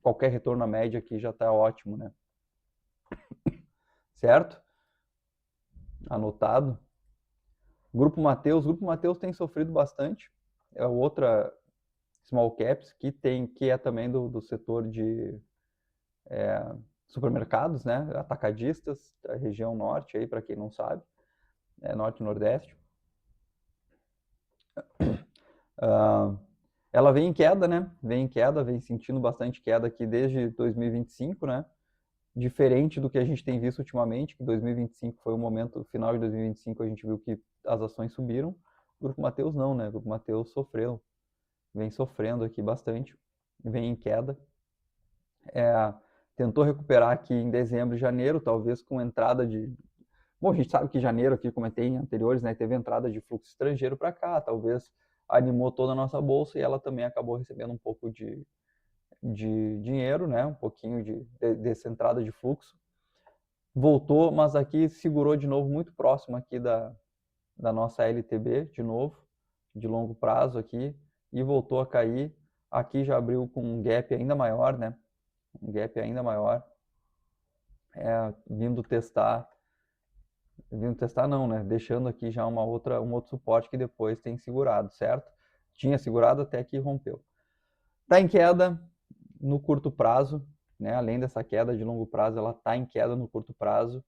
qualquer retorno à média aqui já está ótimo, né? Certo? Anotado. Grupo Mateus tem sofrido bastante. É outra small caps que é também do setor de supermercados, né? Atacadistas, da região norte aí, para quem não sabe, norte e nordeste. Ela vem em queda, né? Vem sentindo bastante queda aqui desde 2025, né? Diferente do que a gente tem visto ultimamente, que 2025 foi o momento, final de 2025 a gente viu que as ações subiram. O Grupo Mateus não, né? O Grupo Mateus vem sofrendo aqui bastante, vem em queda. Tentou recuperar aqui em dezembro e janeiro, talvez com entrada de... Bom, a gente sabe que janeiro, aqui comentei em anteriores, né, teve entrada de fluxo estrangeiro para cá, talvez animou toda a nossa bolsa e ela também acabou recebendo um pouco de dinheiro, né, um pouquinho dessa entrada de fluxo. Voltou, mas aqui segurou de novo muito próximo aqui da nossa LTB, de novo, de longo prazo aqui, e voltou a cair. Aqui já abriu com um gap ainda maior, né? Um gap ainda maior, vindo testar não, né? Deixando aqui já um outro suporte que depois tem segurado, certo? Tinha segurado até que rompeu. Está em queda no curto prazo, né? Além dessa queda de longo prazo, ela está em queda no curto prazo.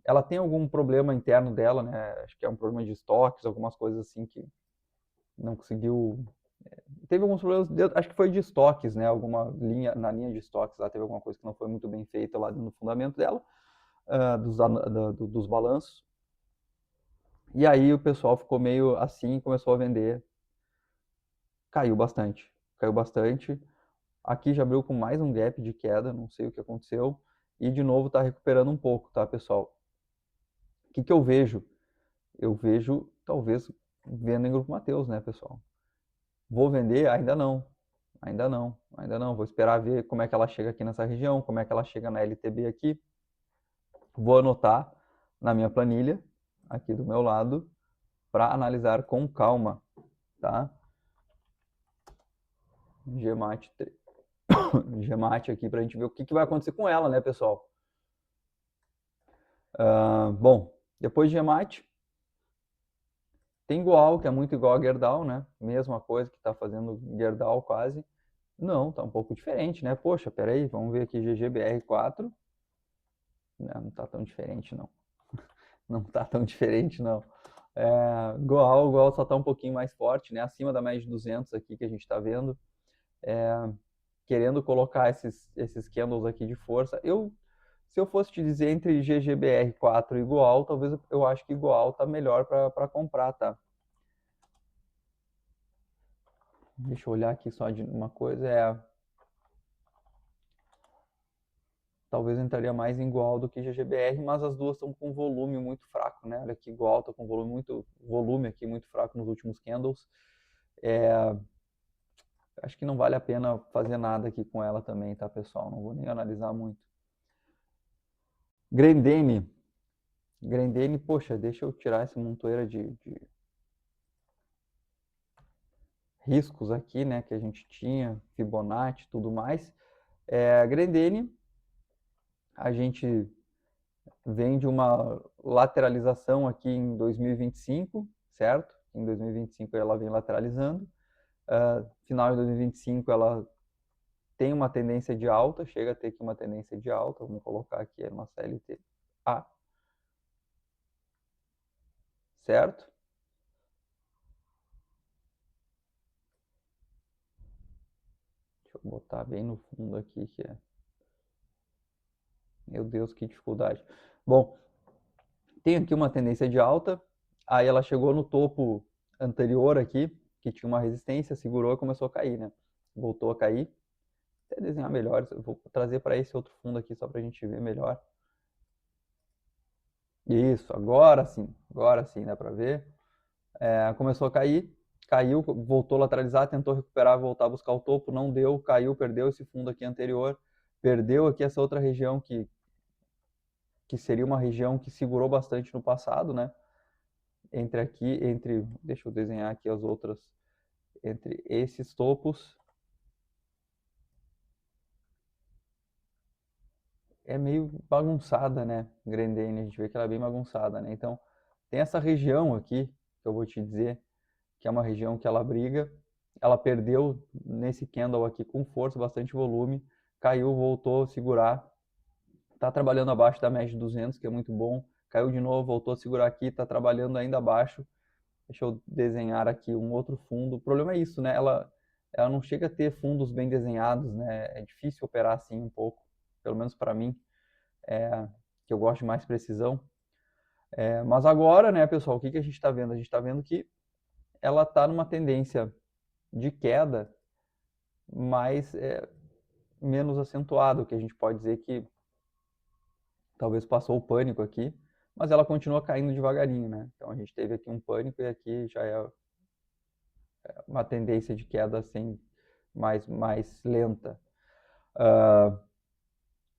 Ela tem algum problema interno dela, né? Acho que é um problema de estoques, algumas coisas assim que não conseguiu. Teve alguns problemas, acho que foi de estoques, né? Alguma linha, na linha de estoques lá teve alguma coisa que não foi muito bem feita lá no fundamento dela, dos balanços. E aí o pessoal ficou meio assim e começou a vender. Caiu bastante. Caiu bastante. Aqui já abriu com mais um gap de queda, não sei o que aconteceu. E de novo está recuperando um pouco, tá, pessoal? O que eu vejo? Eu vejo, talvez, vendo em Grupo Mateus, né, pessoal? Vou vender? Ainda não. Ainda não. Ainda não. Vou esperar ver como é que ela chega aqui nessa região, como é que ela chega na LTB aqui. Vou anotar na minha planilha, aqui do meu lado, para analisar com calma, tá? Gemate, Gemate aqui para a gente ver o que vai acontecer com ela, né, pessoal? Bom, depois de Gemate, tem Goal, que é muito igual a Gerdau, né? Mesma coisa que está fazendo Gerdau quase. Não, tá um pouco diferente, né? Poxa, peraí, vamos ver aqui GGBR4. Não tá tão diferente, não. Não tá tão diferente, não. Goal só tá um pouquinho mais forte, né? Acima da média de 200 aqui que a gente está vendo. Querendo colocar esses candles aqui de força. Se eu fosse te dizer entre GGBR4 e Goal, talvez eu acho que Goal tá melhor para comprar, tá? Deixa eu olhar aqui só de uma coisa. Talvez entraria mais em Goal do que GGBR, mas as duas estão com volume muito fraco, né? Olha aqui, Goal tá com volume aqui muito fraco nos últimos candles. Acho que não vale a pena fazer nada aqui com ela também, tá, pessoal? Não vou nem analisar muito. Grendene, poxa, deixa eu tirar essa montoeira de riscos aqui, né, que a gente tinha, Fibonacci e tudo mais. Grendene, a gente vem de uma lateralização aqui em 2025, certo? Em 2025 ela vem lateralizando. Final de 2025 ela tem uma tendência de alta, chega a ter aqui uma tendência de alta. Vamos colocar aqui uma CLTA, certo? Deixa eu botar bem no fundo aqui, que é... Meu Deus, que dificuldade. Bom, tem aqui uma tendência de alta, aí ela chegou no topo anterior aqui, que tinha uma resistência, segurou e começou a cair, né? Voltou a cair. Até desenhar melhor, eu vou trazer para esse outro fundo aqui só para a gente ver melhor. Isso, agora sim dá para ver. Começou a cair, caiu, voltou a lateralizar, tentou recuperar, voltar a buscar o topo, não deu, caiu, perdeu esse fundo aqui anterior, perdeu aqui essa outra região que seria uma região que segurou bastante no passado, né? Deixa eu desenhar aqui as outras, entre esses topos, é meio bagunçada, né? Grendene, a gente vê que ela é bem bagunçada, né? Então, tem essa região aqui, que eu vou te dizer, que é uma região que ela briga, ela perdeu nesse candle aqui com força, bastante volume, caiu, voltou a segurar, está trabalhando abaixo da média de 200, que é muito bom, caiu de novo, voltou a segurar aqui, está trabalhando ainda abaixo. Deixa eu desenhar aqui um outro fundo. O problema é isso, né? Ela não chega a ter fundos bem desenhados, né? É difícil operar assim um pouco, pelo menos para mim, que eu gosto de mais precisão. Mas agora, né, pessoal, o que a gente está vendo? A gente está vendo que ela está numa tendência de queda, mas menos acentuado, que a gente pode dizer que talvez passou o pânico aqui, mas ela continua caindo devagarinho, né? Então a gente teve aqui um pânico e aqui já é uma tendência de queda assim mais lenta. O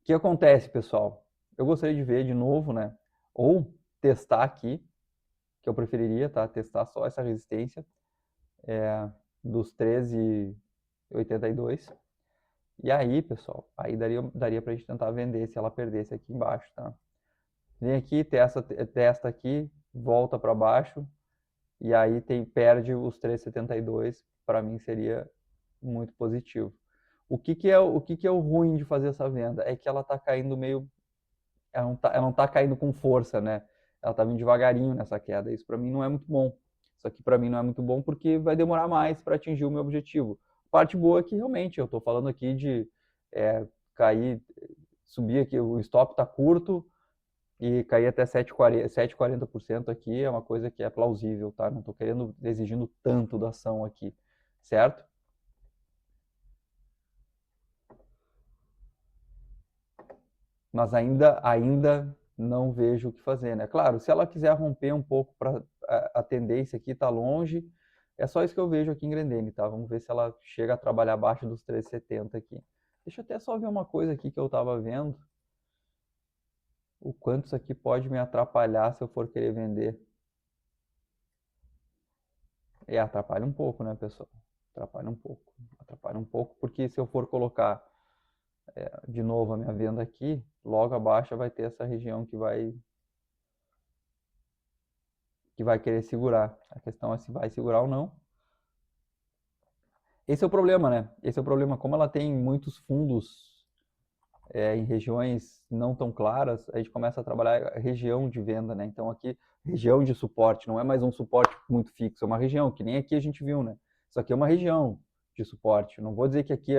que acontece, pessoal? Eu gostaria de ver de novo, né? Ou testar aqui, que eu preferiria, tá? Testar só essa resistência dos 13,82. E aí, pessoal, aí daria pra gente tentar vender se ela perdesse aqui embaixo, tá? Vem aqui, testa aqui, volta para baixo, e aí perde os 3,72, para mim seria muito positivo. o ruim de fazer essa venda? É que ela está caindo meio, ela não tá caindo com força, né? Ela tá vindo devagarinho nessa queda. Isso para mim não é muito bom. Isso aqui para mim não é muito bom porque vai demorar mais para atingir o meu objetivo. A parte boa é que realmente eu estou falando aqui de cair, subir aqui, o stop está curto e cair até 7,40% aqui é uma coisa que é plausível, tá? Não estou exigindo tanto da ação aqui, certo? Mas ainda não vejo o que fazer, né? Claro, se ela quiser romper um pouco para a tendência aqui está longe, é só isso que eu vejo aqui em Grendene, tá? Vamos ver se ela chega a trabalhar abaixo dos 3,70 aqui. Deixa eu até só ver uma coisa aqui que eu estava vendo. O quanto isso aqui pode me atrapalhar se eu for querer vender. Atrapalha um pouco, né, pessoal? Atrapalha um pouco. Atrapalha um pouco porque se eu for colocar de novo a minha venda aqui, logo abaixo vai ter essa região que vai querer segurar. A questão é se vai segurar ou não. Esse é o problema, né? Esse é o problema. Como ela tem muitos fundos em regiões não tão claras, a gente começa a trabalhar a região de venda, né? Então aqui, região de suporte, não é mais um suporte muito fixo, é uma região, que nem aqui a gente viu, né? Isso aqui é uma região de suporte. Não vou dizer que aqui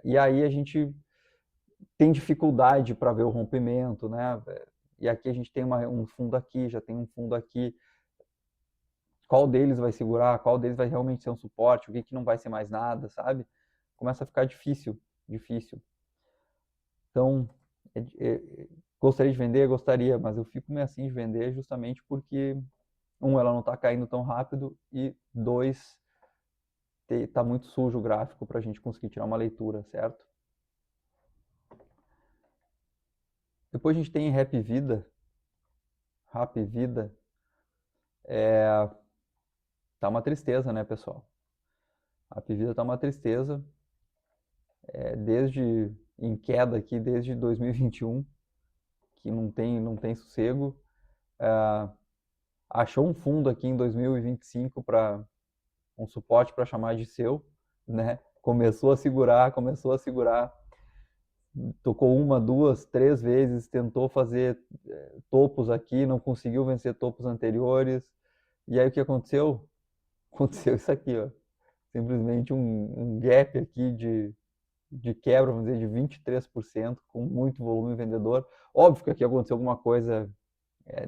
e aí a gente tem dificuldade para ver o rompimento, né? E aqui a gente tem um fundo aqui, já tem um fundo aqui. Qual deles vai segurar, qual deles vai realmente ser um suporte, o que não vai ser mais nada, sabe? Começa a ficar difícil. Então, gostaria de vender? Gostaria, mas eu fico meio assim de vender justamente porque, ela não está caindo tão rápido e, dois, está muito sujo o gráfico para a gente conseguir tirar uma leitura, certo? Depois a gente tem Rap Vida. Tá uma tristeza, né, pessoal? Rap Vida tá uma tristeza. Desde em queda aqui desde 2021, que não tem sossego. Achou um fundo aqui em 2025 para um suporte para chamar de seu, né? Começou a segurar, tocou uma, duas, três vezes, tentou fazer topos aqui, não conseguiu vencer topos anteriores. E aí o que aconteceu? Aconteceu isso aqui, ó. Simplesmente um gap aqui de quebra, vamos dizer, de 23%, com muito volume vendedor. Óbvio que aqui aconteceu alguma coisa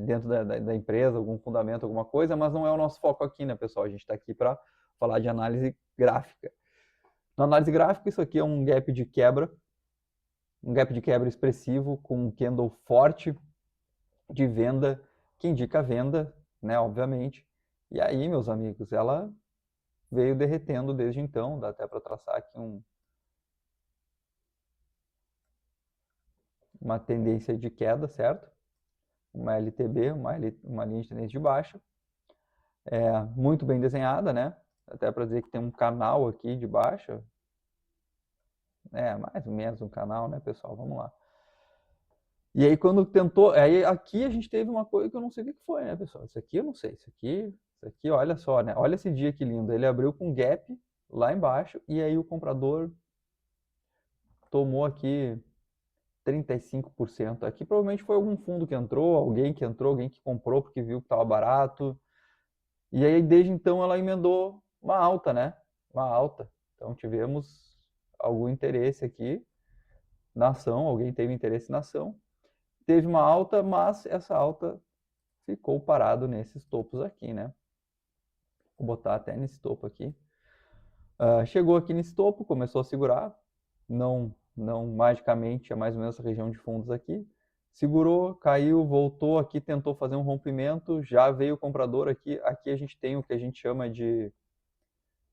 dentro da empresa, algum fundamento, alguma coisa, mas não é o nosso foco aqui, né, pessoal? A gente está aqui para falar de análise gráfica. Na análise gráfica, isso aqui é um gap de quebra expressivo, com um candle forte de venda, que indica venda, né, obviamente. E aí, meus amigos, ela veio derretendo desde então, dá até para traçar aqui uma tendência de queda, certo? Uma LTB, uma linha de tendência de baixa. Muito bem desenhada, né? Até para dizer que tem um canal aqui de baixa. Mais ou menos um canal, né, pessoal? Vamos lá. E aí quando tentou, aí aqui a gente teve uma coisa que eu não sei o que foi, né, pessoal? Isso aqui eu não sei, isso aqui, olha só, né? Olha esse dia que lindo. Ele abriu com gap lá embaixo e aí o comprador tomou aqui 35%. Aqui provavelmente foi algum fundo que entrou, alguém que comprou porque viu que estava barato. E aí desde então ela emendou uma alta, né? Uma alta. Então tivemos algum interesse aqui na ação, alguém teve interesse na ação. Teve uma alta, mas essa alta ficou parado nesses topos aqui, né? Vou botar até nesse topo aqui. Chegou aqui nesse topo, começou a segurar, não magicamente, é mais ou menos essa região de fundos aqui. Segurou, caiu, voltou aqui, tentou fazer um rompimento, já veio o comprador aqui. Aqui a gente tem o que a gente chama de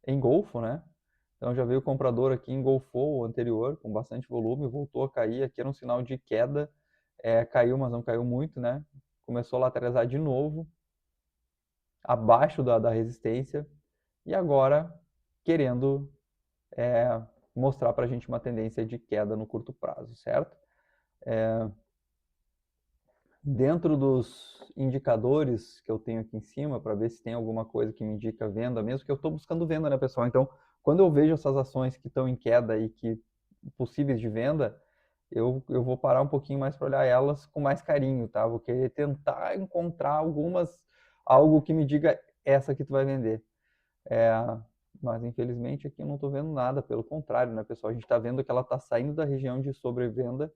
engolfo, né? Então já veio o comprador aqui, engolfou o anterior com bastante volume, voltou a cair. Aqui era um sinal de queda, caiu, mas não caiu muito, né? Começou a lateralizar de novo, abaixo da resistência, e agora querendo mostrar para a gente uma tendência de queda no curto prazo, certo? Dentro dos indicadores que eu tenho aqui em cima, para ver se tem alguma coisa que me indica venda, mesmo que eu estou buscando venda, né, pessoal? Então, quando eu vejo essas ações que estão em queda e que possíveis de venda, eu vou parar um pouquinho mais para olhar elas com mais carinho, tá? Vou querer tentar encontrar algo que me diga essa que tu vai vender. Mas infelizmente aqui eu não estou vendo nada, pelo contrário, né, pessoal? A gente está vendo que ela está saindo da região de sobrevenda.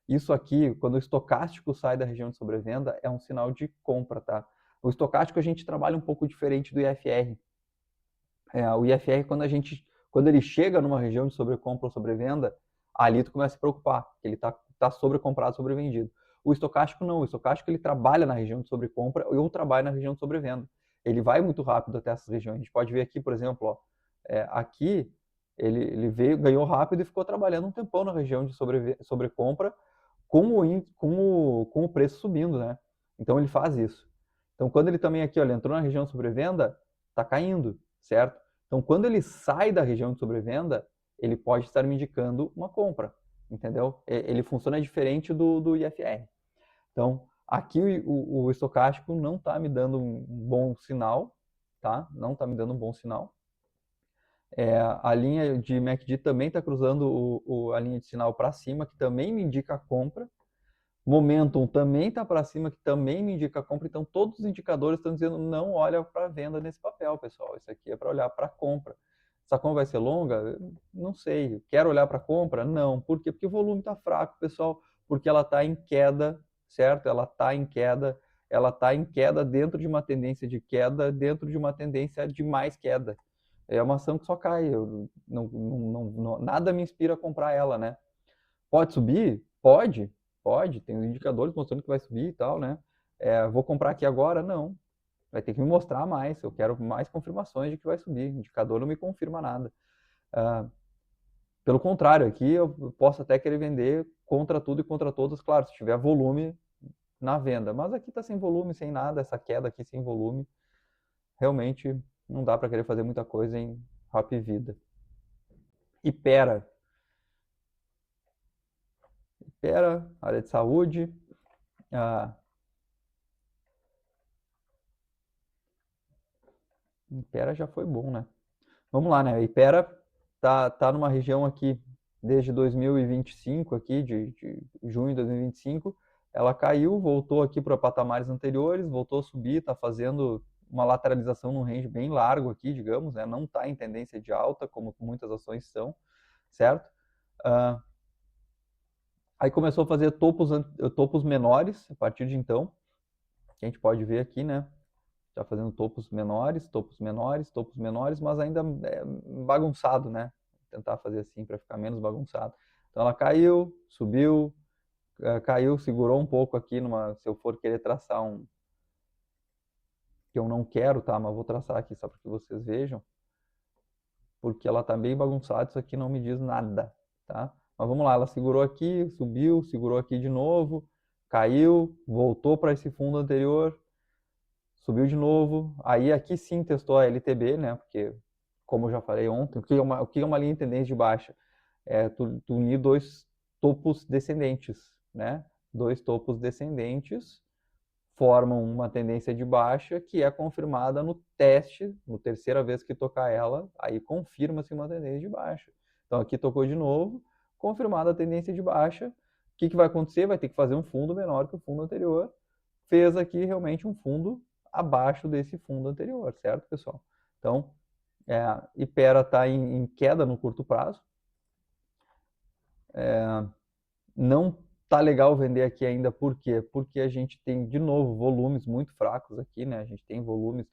Isso aqui, quando o estocástico sai da região de sobrevenda, é um sinal de compra, tá? O estocástico a gente trabalha um pouco diferente do IFR. O IFR, quando ele chega numa região de sobrecompra ou sobrevenda, ali tu começa a se preocupar, que ele tá sobrecomprado, sobrevendido. O estocástico não, o estocástico ele trabalha na região de sobrecompra ou trabalha na região de sobrevenda. Ele vai muito rápido até essas regiões. A gente pode ver aqui, por exemplo, ó, aqui ele veio, ganhou rápido e ficou trabalhando um tempão na região de sobrecompra com o preço subindo, né? Então ele faz isso. Então quando ele também aqui, ó, ele entrou na região de sobrevenda, tá caindo, certo? Então quando ele sai da região de sobrevenda, ele pode estar me indicando uma compra, entendeu? Ele funciona diferente do IFR. Então aqui o estocástico não está me dando um bom sinal, tá? Não está me dando um bom sinal. A linha de MACD também está cruzando a linha de sinal para cima, que também me indica a compra. Momentum também está para cima, que também me indica a compra. Então, todos os indicadores estão dizendo não olha para venda nesse papel, pessoal. Isso aqui é para olhar para compra. Essa compra vai ser longa? Não sei. Quero olhar para compra? Não. Por quê? Porque o volume está fraco, pessoal. Porque ela está em queda, certo? Ela está em queda. Ela está em queda dentro de uma tendência de queda, dentro de uma tendência de mais queda. É uma ação que só cai. Nada me inspira a comprar ela, né? Pode subir? Pode. Pode. Tem os indicadores mostrando que vai subir e tal, né? Vou comprar aqui agora? Não. Vai ter que me mostrar mais. Eu quero mais confirmações de que vai subir. O indicador não me confirma nada. Pelo contrário, aqui eu posso até querer vender contra tudo e contra todos, claro, se tiver volume na venda. Mas aqui está sem volume, sem nada, essa queda aqui sem volume. Realmente não dá para querer fazer muita coisa em Rap Vida. Ipera, área de saúde. Ipera já foi bom, né? Vamos lá, né? Ipera tá numa região aqui desde 2025, aqui, de junho de 2025. Ela caiu, voltou aqui para patamares anteriores, voltou a subir, está fazendo uma lateralização num range bem largo aqui, digamos, né? Não está em tendência de alta, como muitas ações são, certo? Aí começou a fazer topos menores a partir de então, que a gente pode ver aqui, né? Está fazendo topos menores, topos menores, topos menores, mas ainda é bagunçado, né? Vou tentar fazer assim para ficar menos bagunçado. Então ela caiu, subiu, caiu, segurou um pouco aqui se eu for querer traçar que eu não quero, tá? Mas vou traçar aqui só para que vocês vejam, porque ela está bem bagunçada, isso aqui não me diz nada, tá? Mas vamos lá, ela segurou aqui, subiu, segurou aqui de novo, caiu, voltou para esse fundo anterior, subiu de novo, aí aqui sim testou a LTB, né? Porque, como eu já falei ontem, o que é uma linha de tendência de baixa? Tu unir dois topos descendentes, né? Dois topos descendentes formam uma tendência de baixa que é confirmada no teste, na terceira vez que tocar ela, aí confirma-se uma tendência de baixa. Então aqui tocou de novo, confirmada a tendência de baixa, o que vai acontecer? Vai ter que fazer um fundo menor que o fundo anterior, fez aqui realmente um fundo abaixo desse fundo anterior, certo, pessoal? Então, Ipera está em queda no curto prazo. Não tá legal vender aqui ainda, por quê? Porque a gente tem, de novo, volumes muito fracos aqui, né? A gente tem volumes,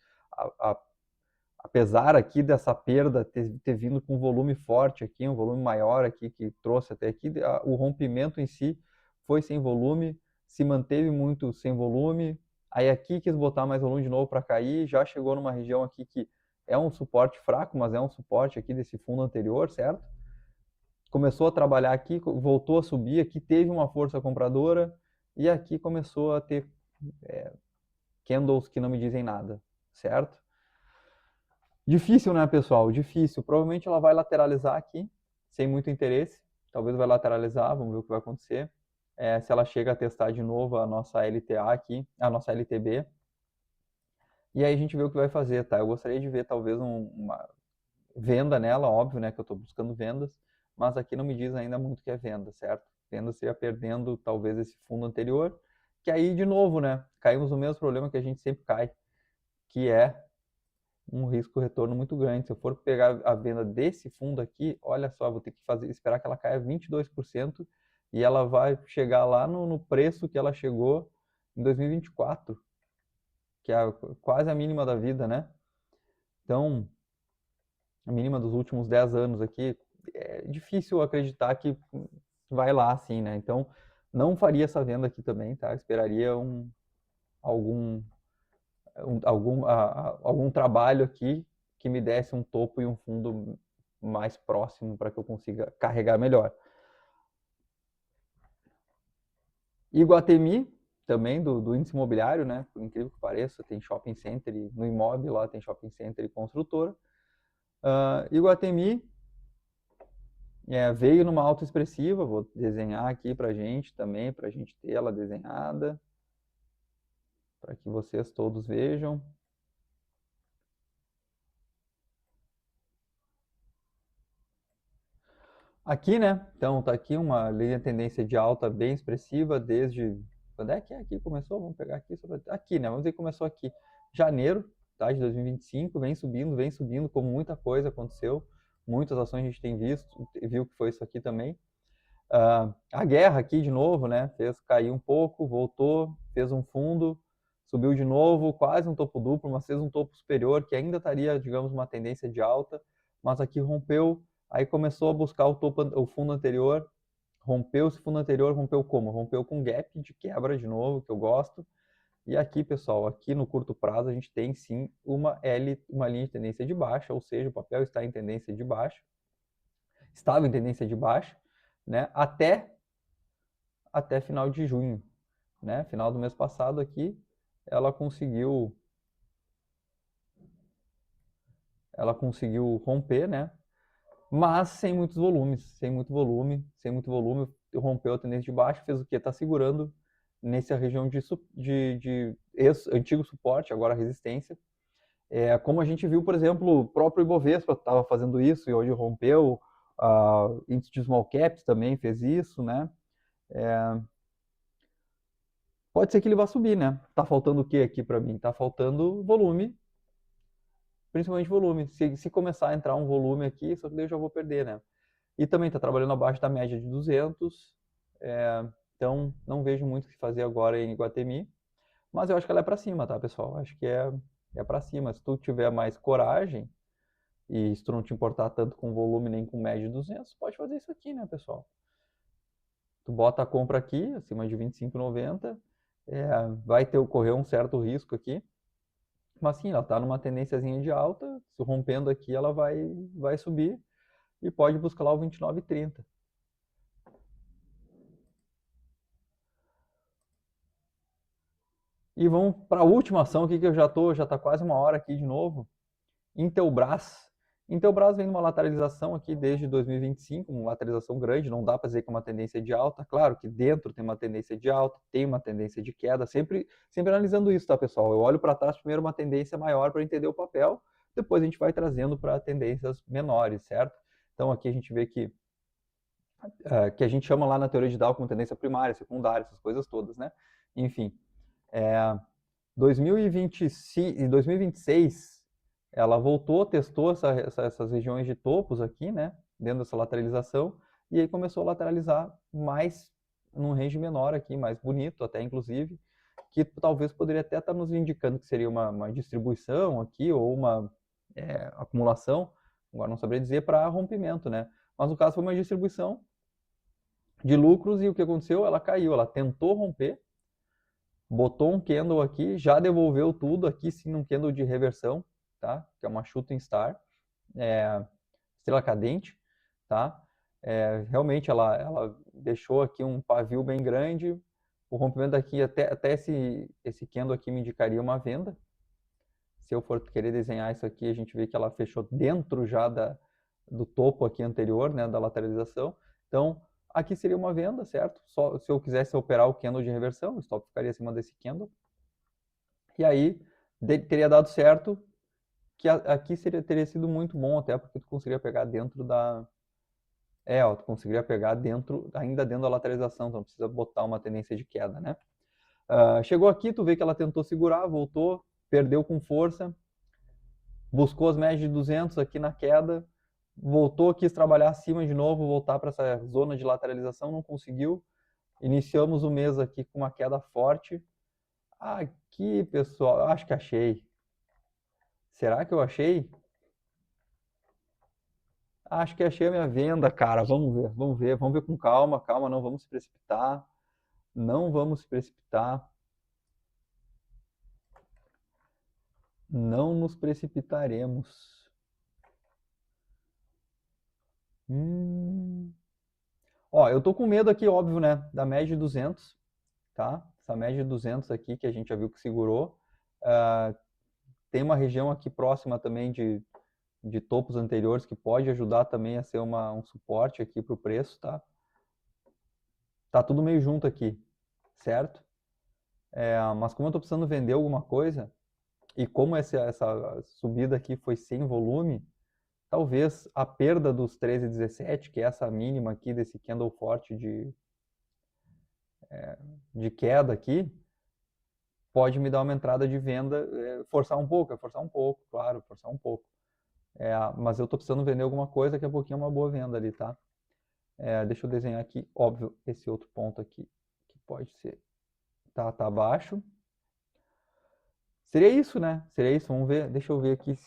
apesar aqui dessa perda ter vindo com um volume forte aqui, um volume maior aqui, que trouxe até aqui, o rompimento em si foi sem volume, se manteve muito sem volume, aí aqui quis botar mais volume de novo para cair, já chegou numa região aqui que é um suporte fraco, mas é um suporte aqui desse fundo anterior, certo? Começou a trabalhar aqui, voltou a subir, aqui teve uma força compradora, e aqui começou a ter candles que não me dizem nada, certo? Difícil, né, pessoal? Difícil. Provavelmente ela vai lateralizar aqui, sem muito interesse. Talvez vai lateralizar, vamos ver o que vai acontecer. Se ela chega a testar de novo a nossa LTA aqui, a nossa LTB. E aí a gente vê o que vai fazer, tá? Eu gostaria de ver talvez venda nela, óbvio, né, que eu estou buscando vendas, mas aqui não me diz ainda muito que é venda, certo? Venda seria perdendo talvez esse fundo anterior, que aí de novo, né, caímos no mesmo problema que a gente sempre cai, que é um risco-retorno muito grande. Se eu for pegar a venda desse fundo aqui, olha só, vou ter que esperar que ela caia 22% e ela vai chegar lá no preço que ela chegou em 2024, que é quase a mínima da vida, né? Então, a mínima dos últimos 10 anos aqui, é difícil acreditar que vai lá assim, né? Então, não faria essa venda aqui também, tá? Esperaria algum, algum trabalho aqui que me desse um topo e um fundo mais próximo para que eu consiga carregar melhor. Iguatemi, também do índice imobiliário, né? Por incrível que pareça, tem shopping center no imóvel lá, tem shopping center e construtora. Iguatemi veio numa alta expressiva, vou desenhar aqui para gente também, para a gente ter ela desenhada, para que vocês todos vejam. Aqui, né? Então, tá aqui uma linha de tendência de alta bem expressiva desde... Quando é que aqui começou? Vamos pegar aqui. Aqui, né? Vamos dizer que começou aqui. Janeiro, tá? De 2025, vem subindo, como muita coisa aconteceu. Muitas ações a gente tem viu que foi isso aqui também. A guerra aqui de novo, né? Fez cair um pouco, voltou, fez um fundo, subiu de novo, quase um topo duplo, mas fez um topo superior que ainda estaria, digamos, uma tendência de alta, mas aqui rompeu, aí começou a buscar o fundo anterior, rompeu esse fundo anterior, rompeu como? Rompeu com gap de quebra de novo, que eu gosto. E aqui, pessoal, aqui no curto prazo a gente tem sim uma linha de tendência de baixa, ou seja, o papel está em tendência de baixa, estava em tendência de baixa, né, até final de junho, né? Final do mês passado aqui, ela conseguiu romper, né? Mas sem muitos volumes, sem muito volume, rompeu a tendência de baixo, fez o que? Está segurando nessa região de antigo suporte, agora resistência. Como a gente viu, por exemplo, o próprio Ibovespa estava fazendo isso e hoje rompeu, índice de small caps também fez isso, né? Pode ser que ele vá subir, né? Tá faltando o que aqui para mim? Tá faltando volume, principalmente volume. Se começar a entrar um volume aqui, só que daí eu já vou perder, né? E também tá trabalhando abaixo da média de 200, então não vejo muito o que fazer agora em Iguatemi, mas eu acho que ela é para cima, tá, pessoal? Acho que é para cima. Se tu tiver mais coragem e se tu não te importar tanto com volume nem com média de 200, pode fazer isso aqui, né, pessoal? Tu bota a compra aqui, acima de 25,90, vai ocorrer um certo risco aqui, mas sim, ela está numa tendênciazinha de alta, se rompendo aqui ela vai subir e pode buscar lá o 29,30. E vamos para a última ação aqui que eu já está quase uma hora aqui de novo. Intelbras. Intelbras vem numa lateralização aqui desde 2025, uma lateralização grande, não dá para dizer que é uma tendência de alta. Claro que dentro tem uma tendência de alta, tem uma tendência de queda, sempre analisando isso, tá, pessoal? Eu olho para trás primeiro uma tendência maior para entender o papel, depois a gente vai trazendo para tendências menores, certo? Então aqui a gente vê que a gente chama lá na teoria de Dow como tendência primária, secundária, essas coisas todas, né? Enfim, 2026 ela voltou, testou essas regiões de topos aqui, né, dentro dessa lateralização, e aí começou a lateralizar mais num range menor aqui, mais bonito até inclusive, que talvez poderia até estar nos indicando que seria uma distribuição aqui ou uma acumulação, agora não saberia dizer, para rompimento, né? Mas no caso foi uma distribuição de lucros e o que aconteceu? Ela caiu, ela tentou romper, botou um candle aqui, já devolveu tudo, aqui sim um candle de reversão, tá? Que é uma shooting star, estrela cadente, tá? Realmente ela deixou aqui um pavio bem grande, o rompimento aqui, até esse candle aqui me indicaria uma venda. Se eu for querer desenhar isso aqui, a gente vê que ela fechou dentro já do topo aqui anterior, né, da lateralização. Então, aqui seria uma venda, certo? Só se eu quisesse operar o candle de reversão, o stop ficaria acima desse candle. E aí, teria dado certo, que aqui teria sido muito bom, até porque tu conseguiria pegar dentro da... ó, tu conseguiria pegar ainda dentro da lateralização, então não precisa botar uma tendência de queda, né? Chegou aqui, tu vê que ela tentou segurar, voltou, perdeu com força, buscou as médias de 200 aqui na queda, voltou, quis trabalhar acima de novo, voltar para essa zona de lateralização, não conseguiu. Iniciamos o mês aqui com uma queda forte. Aqui, pessoal, acho que achei. Será que eu achei? Acho que achei a minha venda, cara. Vamos ver com calma, calma, não vamos se precipitar. Não vamos se precipitar. Não nos precipitaremos. Ó, eu tô com medo aqui, óbvio, né, da média de 200, tá? Essa média de 200 aqui que a gente já viu que segurou. Tem uma região aqui próxima também de topos anteriores que pode ajudar também a ser um suporte aqui para o preço, tá? Tá tudo meio junto aqui, certo? Mas como eu tô precisando vender alguma coisa, e como essa subida aqui foi sem volume, talvez a perda dos 13,17, que é essa mínima aqui desse candle forte de queda aqui, pode me dar uma entrada de venda, forçar um pouco, claro, forçar um pouco. Mas eu estou precisando vender alguma coisa, daqui a pouquinho é uma boa venda ali, tá? Deixa eu desenhar aqui, óbvio, esse outro ponto aqui, que pode ser, tá abaixo. Seria isso, né? Seria isso, vamos ver, deixa eu ver aqui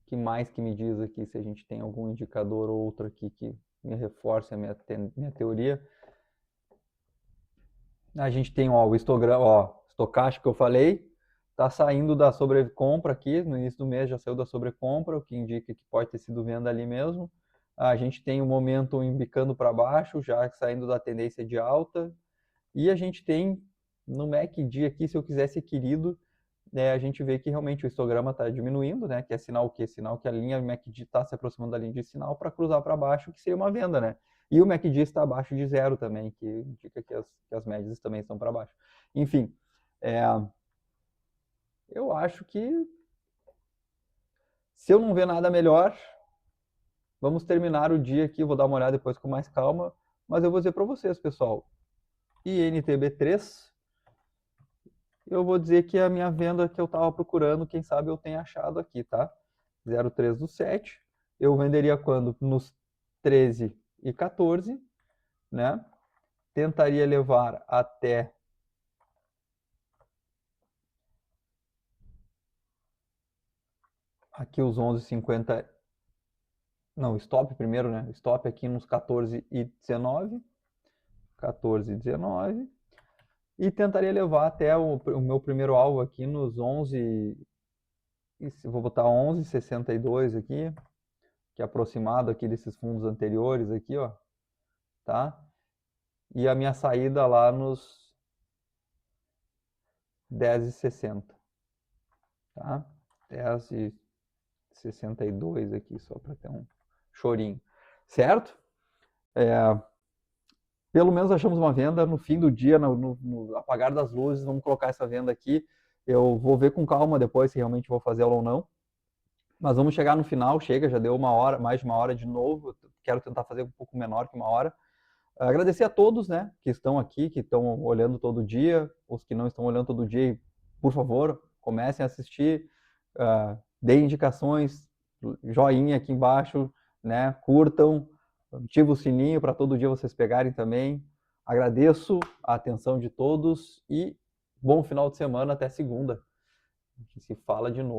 que mais que me diz aqui, se a gente tem algum indicador ou outro aqui que me reforce a minha teoria. A gente tem, ó, o histograma, ó, estocástico que eu falei, tá saindo da sobrecompra aqui, no início do mês já saiu da sobrecompra, o que indica que pode ter sido venda ali mesmo. A gente tem o momento embicando para baixo, já saindo da tendência de alta. E a gente tem no MACD aqui, se eu quisesse querido, a gente vê que realmente o histograma está diminuindo, né? Que é sinal o quê? Sinal que a linha MACD está se aproximando da linha de sinal para cruzar para baixo, que seria uma venda, né? E o MACD está abaixo de zero também, que indica que as médias também estão para baixo. Enfim, eu acho que se eu não ver nada melhor, vamos terminar o dia aqui, vou dar uma olhada depois com mais calma, mas eu vou dizer para vocês, pessoal, INTB3, eu vou dizer que a minha venda que eu estava procurando, quem sabe eu tenha achado aqui, tá? 0,3 do 7. Eu venderia quando? Nos 13 e 14, né? Tentaria levar até aqui os 11,50. Não, stop primeiro, né? Stop aqui nos 14 e 19. 14 e 19. E tentaria levar até o meu primeiro alvo aqui nos 11. Vou botar 11,62 aqui, que é aproximado aqui desses fundos anteriores aqui, ó, tá? E a minha saída lá nos 10,60, tá? 10,62 aqui, só para ter um chorinho, certo? Pelo menos achamos uma venda no fim do dia, no apagar das luzes, vamos colocar essa venda aqui. Eu vou ver com calma depois se realmente vou fazer ela ou não. Mas vamos chegar no final, chega, já deu uma hora, mais de uma hora de novo. Quero tentar fazer um pouco menor que uma hora. Agradecer a todos, né, que estão aqui, que estão olhando todo dia, os que não estão olhando todo dia, por favor, comecem a assistir, deem indicações, joinha aqui embaixo, né, curtam, ativem o sininho para todo dia vocês pegarem também. Agradeço a atenção de todos e bom final de semana, até segunda. A gente se fala de novo.